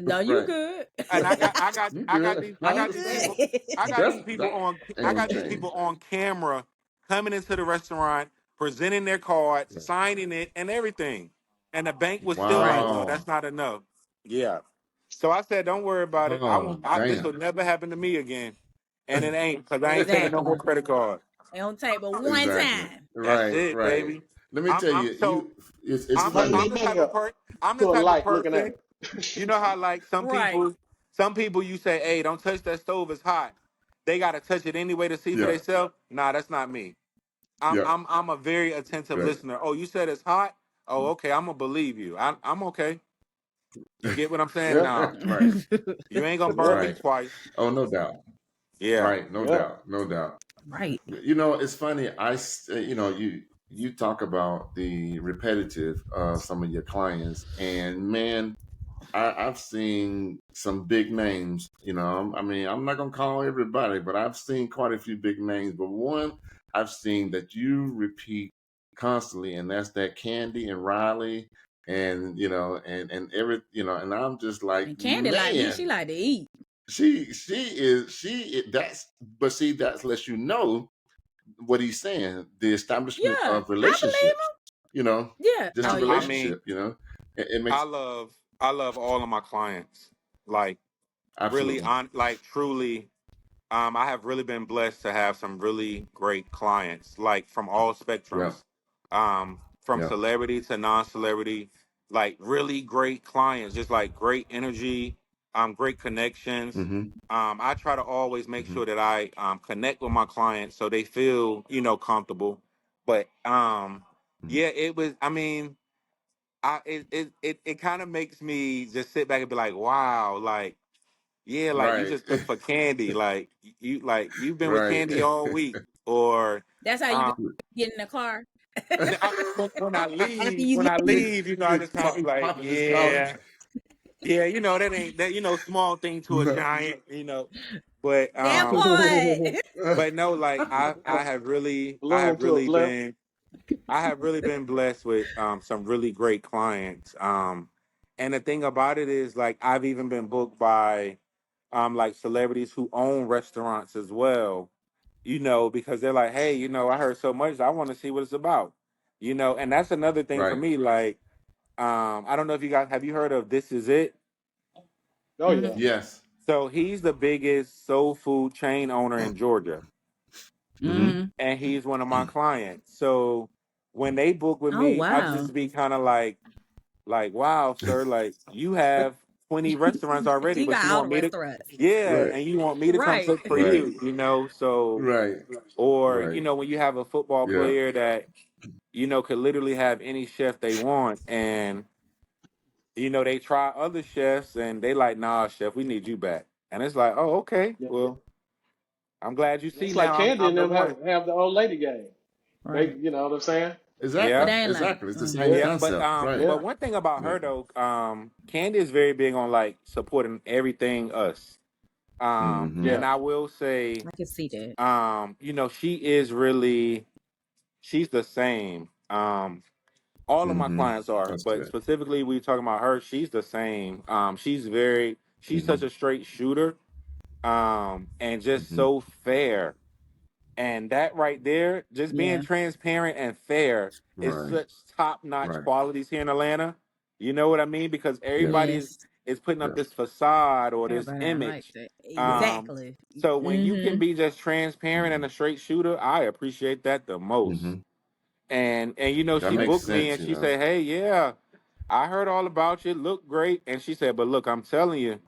No, you Right. good. And You good? I You got Huh? these good. people I got That's these people that on ain't I gonna got these change. people on camera coming into the restaurant, presenting their cards, Right. signing it, and everything. And the bank was still Right. like, no, Wow. that's not enough. Yeah. So I said, don't worry about it. Oh, This will damn. never happen to me again. And it ain't because I ain't taking no more Exactly. credit card. They don't take but one Exactly. time. That's Right. it, Right. baby. Let me I'm tell I'm you, so it's funny. I'm the type of I'm the To a type of like looking at person. it. You know how like Right. some people you say, hey, don't touch that stove, it's hot. they gotta touch it anyway to see for Yeah. themselves. Nah, that's not me. I'm Yeah. I'm I'm a very attentive Right. listener. Oh, you said it's hot? Oh, okay, I'm gonna believe you. I'm okay. You get what I'm saying? Yep. Nah, Right. you ain't gonna burn Yep. me Right. twice. Oh, no doubt. Yeah. Right. No Yep. doubt. No doubt. Right. You know, it's funny. You know, you talk about the repetitive some of your clients, and man, I've seen some big names. You know, I mean, I'm not gonna call everybody, but I've seen quite a few big names. But one I've seen that you repeat constantly, and that's that Kandi and Riley, and you know, and every you know, and I'm just like, And Kandi like me, she man, like to eat. that's but see that lets you know what he's saying, the establishment Yeah, of I believe relationships, you know, him. Yeah. just Oh a No, I yeah. mean, relationship, you know, it I makes love I love all of my clients. Like really absolutely, on like truly. I have really been blessed to have some really great clients, like from all yeah, spectrums, from yeah, celebrity to non-celebrity, like really great clients, just like great energy, great connections. mm-hmm, I try to always make mm-hmm, sure that I connect with my clients so they feel, comfortable. But mm-hmm. yeah, it was. I mean, it kind of makes me just sit back and be like, wow, like. Yeah, like you Right, just cook for Candy. You've been with right, Candy all week. Or That's how you um get in the car. when I After leave, you get I just kind of be like, Papa just called. yeah. Yeah, that ain't that, small thing to a giant. But that part. no, like I Balloon have to a really blimp. been blessed with some really great clients. And the thing about it is like I've even been booked by like celebrities who own restaurants as well, because they're like, hey, I heard so much, I want to see what it's about. And that's another thing for Right. me, like, I don't know if you guys have you heard of This Is It? Oh yeah. Mhm. Yes. So he's the biggest soul food chain owner in Georgia, Mm-hmm. Mhm. and he's one of my clients. So when they book with Oh me, I wow. just be kind of like, wow, sir, like you have 20 restaurants already, You but got you all the want me to, restaurants. yeah, Right. and you want me to come Right. cook for Right. you, so, Right. or, Right. when you have a football Yeah. player that, could literally have any chef they want, and, they try other chefs and they like, nah, chef, we need you back. And it's like, oh, okay, Yeah. well, I'm glad you see It's like now Candy I'm and the them one. have the old lady game. They, Right. you know what I'm saying? But Exactly. Yeah. they ain't like, Exactly. It's the same Yeah. Yeah, but concept. Right. Yeah. one thing about Yeah. her though, Candy is very big on like supporting everything us. Mm-hmm. And Yeah. I will say, I can see that. she is really, she's the same. All of my Mm-hmm. clients are, That's but good. specifically we talking about her, she's the same. She's Mm-hmm. such a straight shooter, and just Mm-hmm. so fair. And that right there, just being Yeah. transparent and fair is Right. such top-notch Right. qualities here in Atlanta. You know what I mean? Because Yeah. everybody is, Yes. is putting up Yeah. this facade or this Everybody don't like image. that. Yeah. Exactly. So when you can Mhm. be just transparent and Mm-hmm. a straight shooter, I appreciate that the most. Mm-hmm. And That she makes booked me sense, and you she know. said, "Hey, yeah, I heard all about you. It looked great." And she said, "But look, I'm telling you,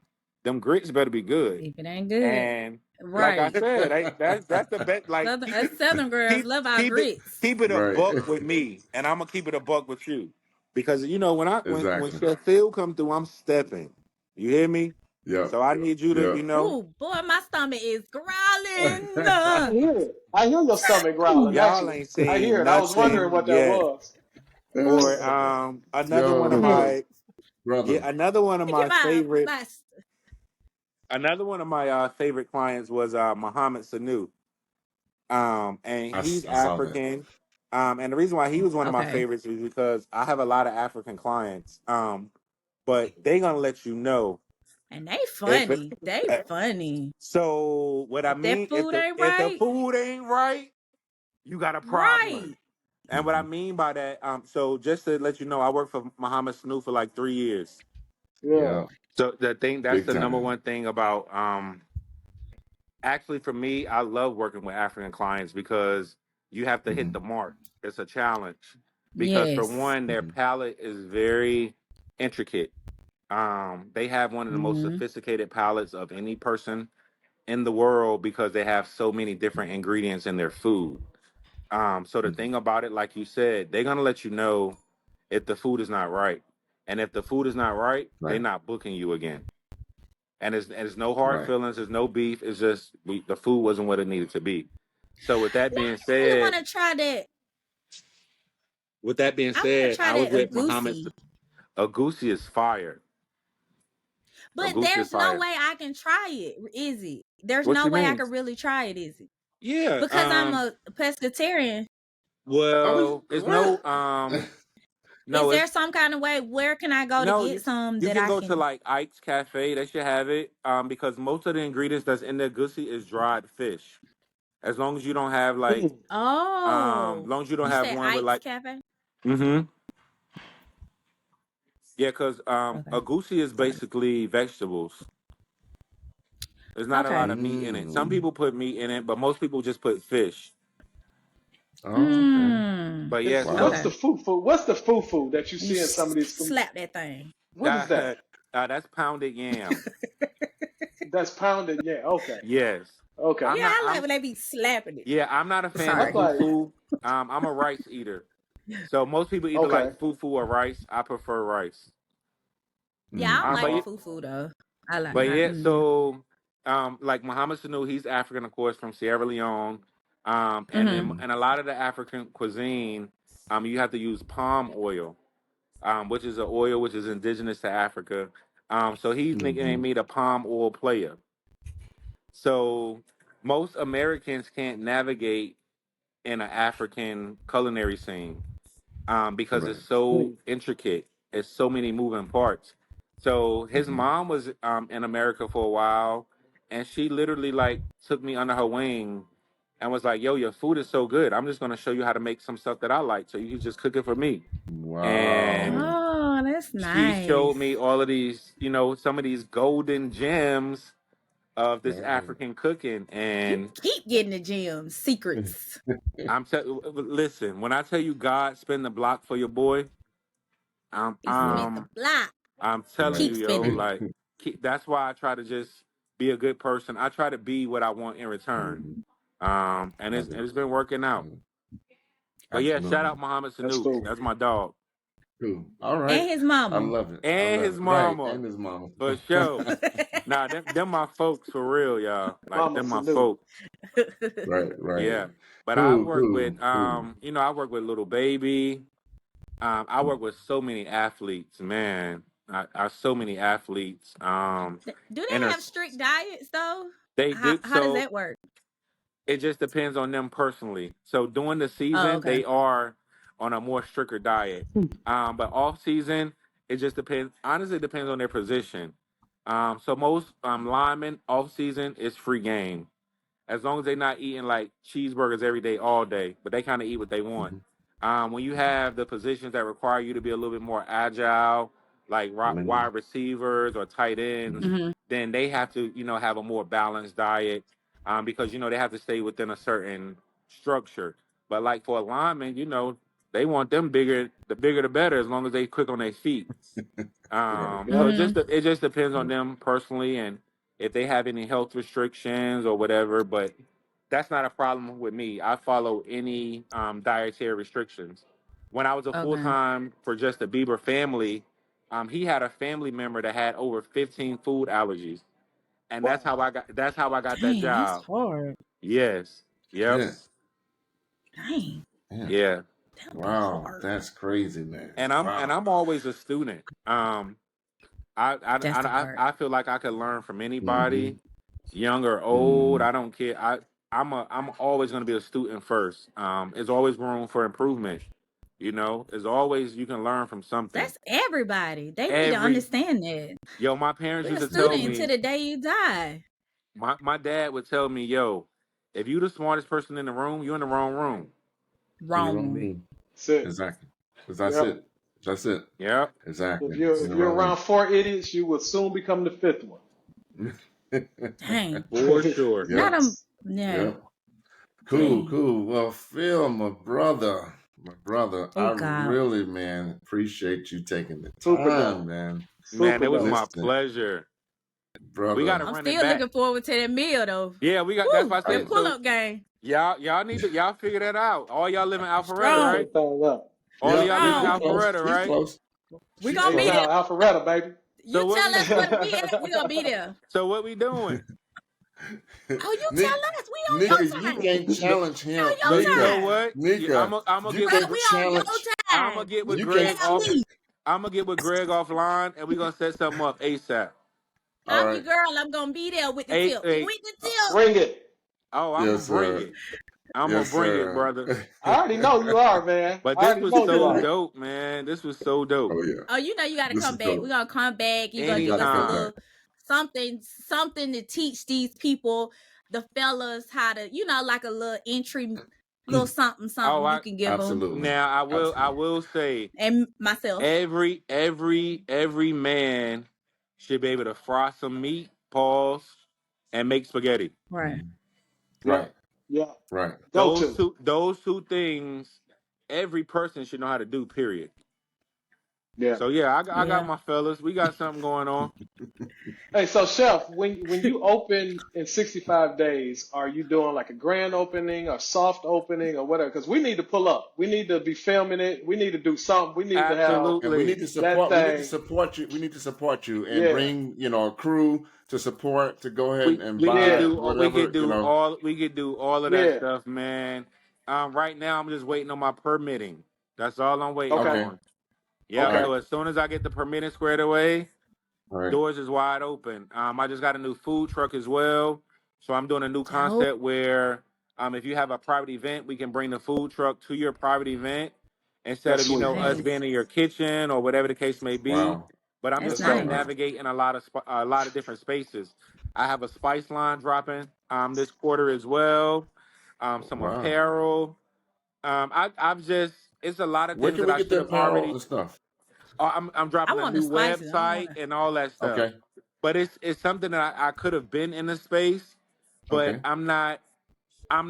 them grits better be good." If it ain't good. And like I Right. said, that's the best. Like Southern us Southern girls keep love our keep it grits. keep it a Right. buck with me, and I'm gonna keep it a buck with you, because when Exactly. Chef Phil come through, I'm stepping. You hear me? Yep. So I need you to, Yep. Ooh, boy, my stomach is growling. I hear it. I hear your stomach growling, Ooh. y'all actually. ain't I seen hear it. I was wondering nothing what that yet. was. Or another one of Yo, my brother. another one of Thank you, my favorite my another one of my favorite clients was Muhammad Sanu. And he's I saw that. African. And the reason why he was one of my okay. favorites is because I have a lot of African clients. But they gonna let you know And they if it. funny. They funny. So what I If that mean, food ain't if the right, food ain't right, you got a problem. right. And what I Mm-hmm. mean by that, so just to let you know, I worked for Muhammad Sanu for like 3 years. Yeah. Yeah. So that's Big the number time. one thing about actually for me, I love working with African clients because you have to hit Mm-hmm. the mark. It's a challenge because for Yes. one, their Mm-hmm. palate is very intricate. They have one of the most Mhm. sophisticated palates of any person in the world because they have so many different ingredients in their food. So the thing about it, like you said, they're gonna let you know if the food is not right, and if the food is not right, they're Right. not booking you again. And it's no hard Right. feelings, there's no beef. It's just the food wasn't what it needed to be. So I really want to try that. with that being I want to said, try I was that with Muhammad. agusi. Agusi is fire. But Agusi is there's no fire. way I can try it, is it? There's What no you way I mean? could really try it, is it? Yeah. Because I'm a pescatarian. Well, it's no What? Is no, there it's some kind of way? Where can I go to no, get some you that can I go to can? like Ike's Cafe. They should have it. Because most of the ingredients that's in the goosey is dried fish. As long as you don't have like, Mm. as Oh, long as you don't you have said one with Ike's like, Cafe? mm-hmm. Yeah, because Okay, a goosey is got it. basically vegetables. There's not a Okay. lot of meat in it. Some people put meat in it, but most people just put fish. Oh, okay. Mm. But yeah, What's Wow. so the Okay. fufu? What's the fufu that you You see in some of these food? slap that thing. What is that? that that's pounded yam. That's pounded. Yeah. Okay. Yes. Okay. I'm Yeah, not I like I'm when they be slapping it. Yeah, I'm not a fan of I'm Sorry. like, fufu. I'm a rice eater. So most people either okay. like fufu or rice. I prefer rice. Yeah, I don't But like yeah, Uh, fufu though. I like but not. yeah, so like Muhammad Sanu, he's African, of course, from Sierra Leone. And then Mm-hmm. Mm-hmm. and a lot of the African cuisine, you have to use palm oil, which is an oil which is indigenous to Africa. So he's nicknamed Mm-hmm. me the palm oil player. So most Americans can't navigate in an African culinary scene, because it's Right. so intricate. It's so many moving parts. So his Mm-hmm. mom was in America for a while, and she literally like took me under her wing and was like, "Yo, your food is so good. I'm just gonna show you how to make some stuff that I like, so you can just cook it for me." And Wow. Oh, that's she showed nice. me all of these, some of these golden gems of this Right. African cooking. You And keep getting the gems, secrets. listen, when I tell you God spin the block for your boy, I'm He spent the um block. I'm telling Right. you, Keep yo, spinning it. like that's why I try to just be a good person. I try to be what I want in return. Mm-hmm. And Love it. it's been working out. Love it. But yeah, shout Absolutely. out Muhammad that's Sanu. cool. That's my dog. Cool. All right. And his I mama. love it. I And love his it. Right. mama. And his mama. For sure. Nah, them my folks for real, y'all. Like Mama them my Sanu. folks. Right. Right. Yeah. But I Cool. work with Cool. Cool. I work with Little Baby. I work with so many athletes, man. I so many athletes. Do And they have strict diets though? they How do how does so. that work? It just depends on them personally. So during the Oh, season, okay. they are on a more stricter diet. But off season, it just depends. Honestly, it depends on their position. So most linemen off season is free game, as long as they're not eating like cheeseburgers every day, all day. But they kind of eat what they want. Mm-hmm. When you have the positions that require you to be a little bit more agile, like Man. wide receivers or tight ends, Mm-hmm. Mm-hmm. then they have to, have a more balanced diet, because they have to stay within a certain structure. But like for a lineman, they want them bigger. The bigger, the better, as long as they quick on their feet. Right. So Yep. it just depends on Right. them personally, and if they have any health restrictions or whatever. But that's not a problem with me. I follow any dietary restrictions. When I was a full Okay. time for just the Bieber family, he had a family member that had over 15 food allergies, and that's Wow. how I got that Dang, that's job. hard. Yes. Yep. Yeah. Dang, Yeah. Yeah. that'll be Wow. hard. That's crazy, man. And Wow. I'm always a student. I, I That's the I part. I feel like I could learn from Mm-hmm. anybody, young or old. Mm-hmm. I don't care. I'm always going to be a student first. There's always room for improvement. There's always you can learn from something. That's everybody. They need to Every understand that. My parents You're used a to tell student Mm-hmm. until me. the day you die. My dad would tell me, "Yo, if you the smartest person in the room, you're in the wrong room." In the wrong Wrong. room. That's it. Exactly. Because that's Yep. it. That's it. Yep. Exactly. If In the you're wrong around four idiots, you will soon become the fifth one. room. Dang. For sure. Not Yep. yeah. Yep. Cool, Dang. cool. Well, Phil, my brother, Oh I God. really, man, appreciate you taking the Super time, dope. man. Man, Super it was dope. my Listen, pleasure. brother. We got to I'm run it still back. looking forward to that meal though. Yeah, we got. Woo, That's why I that said. pull So up game. y'all need to figure that out. All y'all live in Alpharetta, Strong. right? Everything up. All of Yeah, y'all live in we Strong. close. Alpharetta, She's right? close. We She's gonna be close. there. H-Town, Alpharetta, baby. So You what tell we? us where to be at, we gonna be there. So what we doing? Oh, you Nika, tell us. We on Nika, your you time. can't challenge We him. on So your you know time. what? Nika, I'm gonna you get Brother, with can't we on your challenge. I'm time. gonna get with You We Greg can't. can't off. leave. I'm gonna get with Greg offline, and we're gonna set something up ASAP. All I'm your right. girl. I'm gonna be there with the Hey, tip. hey. With the tip. Bring it. Oh, I'm gonna Yes, bring sir. it. I'm gonna Yes, bring it, sir. brother. I already know you are, man. But I this already was know you so are. dope, man. This was so dope. Oh yeah, Oh, you know you gotta this come is back. dope. We're gonna come back. You're gonna You give got to us a come Anytime. back. little something to teach these people, the fellas, how to, like a little entry, little something Oh, you can give them. Absolutely. now I Absolutely. will say And myself. every man should be able to fry some meat, pause, and make spaghetti. Right. Yeah. Right. Yeah. Right. Go to. Those two things every person should know how to do, period. Yeah. So yeah, I Yeah. got my fellas. We got something going on. Hey, so Chef, when you open in 65 days, are you doing like a grand opening or soft opening or whatever? Because we need to pull up. We need to be filming it. We need to do something. We need to have And we need Absolutely. to that support. We need to thing. support you. We need to support you and Yeah. bring a crew to support to go ahead and We could buy Yeah. do whatever we could do all of that Yeah. stuff, man. Right now I'm just waiting on my permitting. That's all I'm waiting Okay. Okay. on. Yep. All Okay. right. So as soon as I get the permitting squared away, All right. doors is wide open. I just got a new food truck as well. So I'm doing a new Dope. concept where if you have a private event, we can bring the food truck to your private event instead That's of, sweet. us Nice. being in your kitchen or whatever the case may be. Wow. But I'm That's just That's trying to dope. nice. Wow. navigate in a lot of different spaces. I have a spice line dropping this quarter as well. Some Wow. apparel. I've just it's a lot of Where things can that we I get should the have apparel already. and stuff? I'm I dropping a want the new spices. I don't want website to. and all that stuff. Okay. But it's something that I could have been in the space, but Okay. I'm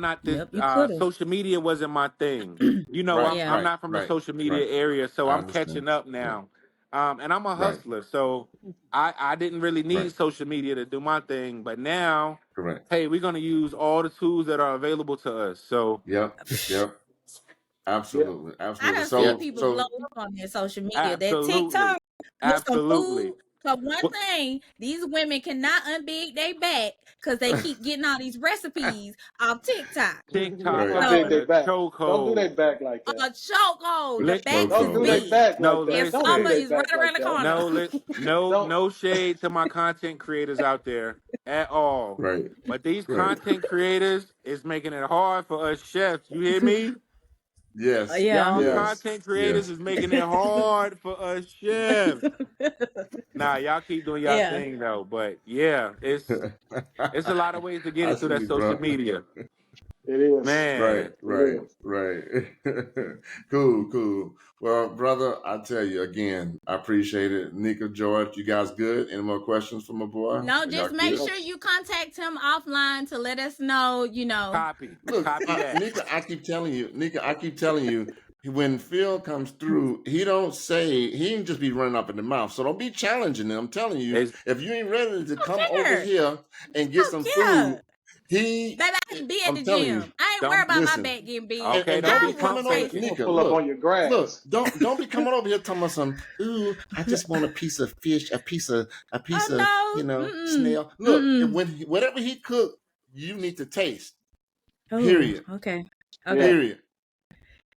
not this Yep, you could have. social media wasn't my thing. Right. Yeah. I'm Right. not from the Right. social media Right. area, so I I'm understand. catching up Yeah. now. And I'm a Right. hustler, so I didn't really Right. need social media to do my thing, but now, Correct. hey, we're gonna use all the tools that are available to us. So Yep. Yep. Yeah. Absolutely. I Absolutely. done seen yeah, people blow So up on their social media. That absolutely, TikTok with some absolutely. food. Cause one thing, these women cannot unbig their back because they keep getting all these recipes off TikTok. TikTok right. got them Unbig in So they a back. Don't do they chokehold. back like a that. chokehold. The Li- back So is Don't do cold. they big. back no, like that. And Don't do summer they listen, is right back around like the that. corner. Don't. no shade to my content creators out there at all. Right. But these Right. content creators is making it hard for us chefs. You hear me? Yes. Y'all Yeah. Yes. content creators Yes. is making it hard for us chefs. Nah, y'all keep doing y'all Yeah. thing though. But yeah, it's a lot of ways to get I it through see that you, social bro. media. It is. Right, Man, It right, is. right. Cool, cool. Well, brother, I tell you again, I appreciate it. Nika, George, you guys good? Any more questions from my boy? No, Are y'all just make good? sure you contact him offline to let us know, copy Look, that. Nika, I keep telling you, when Phil comes through, he ain't just be running up in the mouth. So don't be challenging him. I'm telling you, It's if you ain't ready to I come don't over care. here and I get don't some care. food, he, Baby, I can be at I'm the telling you, gym. I ain't worried don't about my listen. back getting big. okay. And Don't don't be be I will coming pump over, face faking. it. He'll Nika. pull up Look, on your grass. don't be coming over here talking about some. Ooh, I just want a piece of fish, a piece of Oh no. snail. Look, when whatever he cooked, you need to taste. Oh, Period. okay. Yeah. Okay. Period.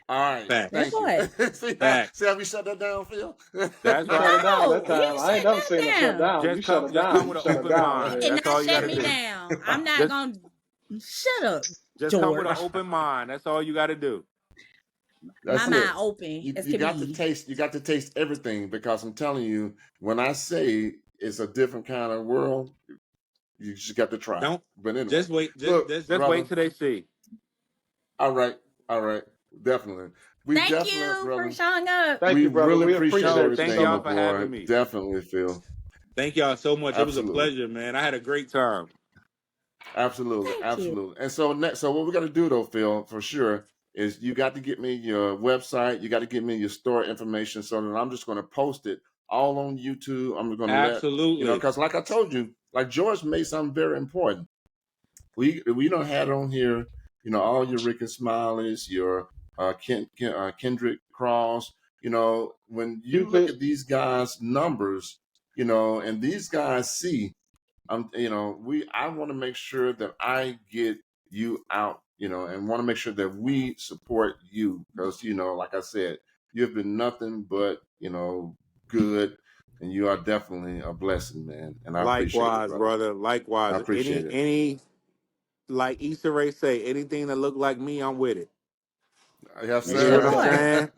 All right. Facts. That's Thank you. what. See how we shut that down, Phil? That's You shut right. her down No, that he time. I ain't shut never seen her that shut down. down. You shut her Just come down. You with an shut her open down He over mind. did there. That's not all you got shut to me do. down. I'm not Just gonna shut up, come with George. an open mind. That's all you got to do. My That's mind it. open as You can got to be. taste. You got to taste everything because I'm telling you, when I say it's a different kind of world, you just got to try it. Don't But anyway, just wait. look, Just brother. wait till they see. All right, definitely. We Thank definitely, you for brother. showing up. Thank We you, brother. really We appreciate appreciate No, you thank everything, so my y'all much. for boy. having me. Definitely, Phil. Thank y'all so much. It was a Absolutely, pleasure, man. I had a great time. absolutely, Thank you. absolutely. And so next, so what we got to do though, Phil, for sure, is you got to get me your website. You got to get me your store information, so that I'm just going to post it all on YouTube. I'm going to let Absolutely. because like I told you, like George made something very important. We don't had on here, all your Rick and Smileys, your Kendrick Cross. When you look Cupid. at these guys' numbers, and these guys see, I want to make sure that I get you out, and want to make sure that we support you because, like I said, you have been nothing but, good, and you are definitely a blessing, man. And I appreciate it, Likewise, brother. brother. I Likewise. appreciate it. Any like Issa Rae say, anything that look like me, I'm with it. Yes, You see what Of I'm sir. course. saying?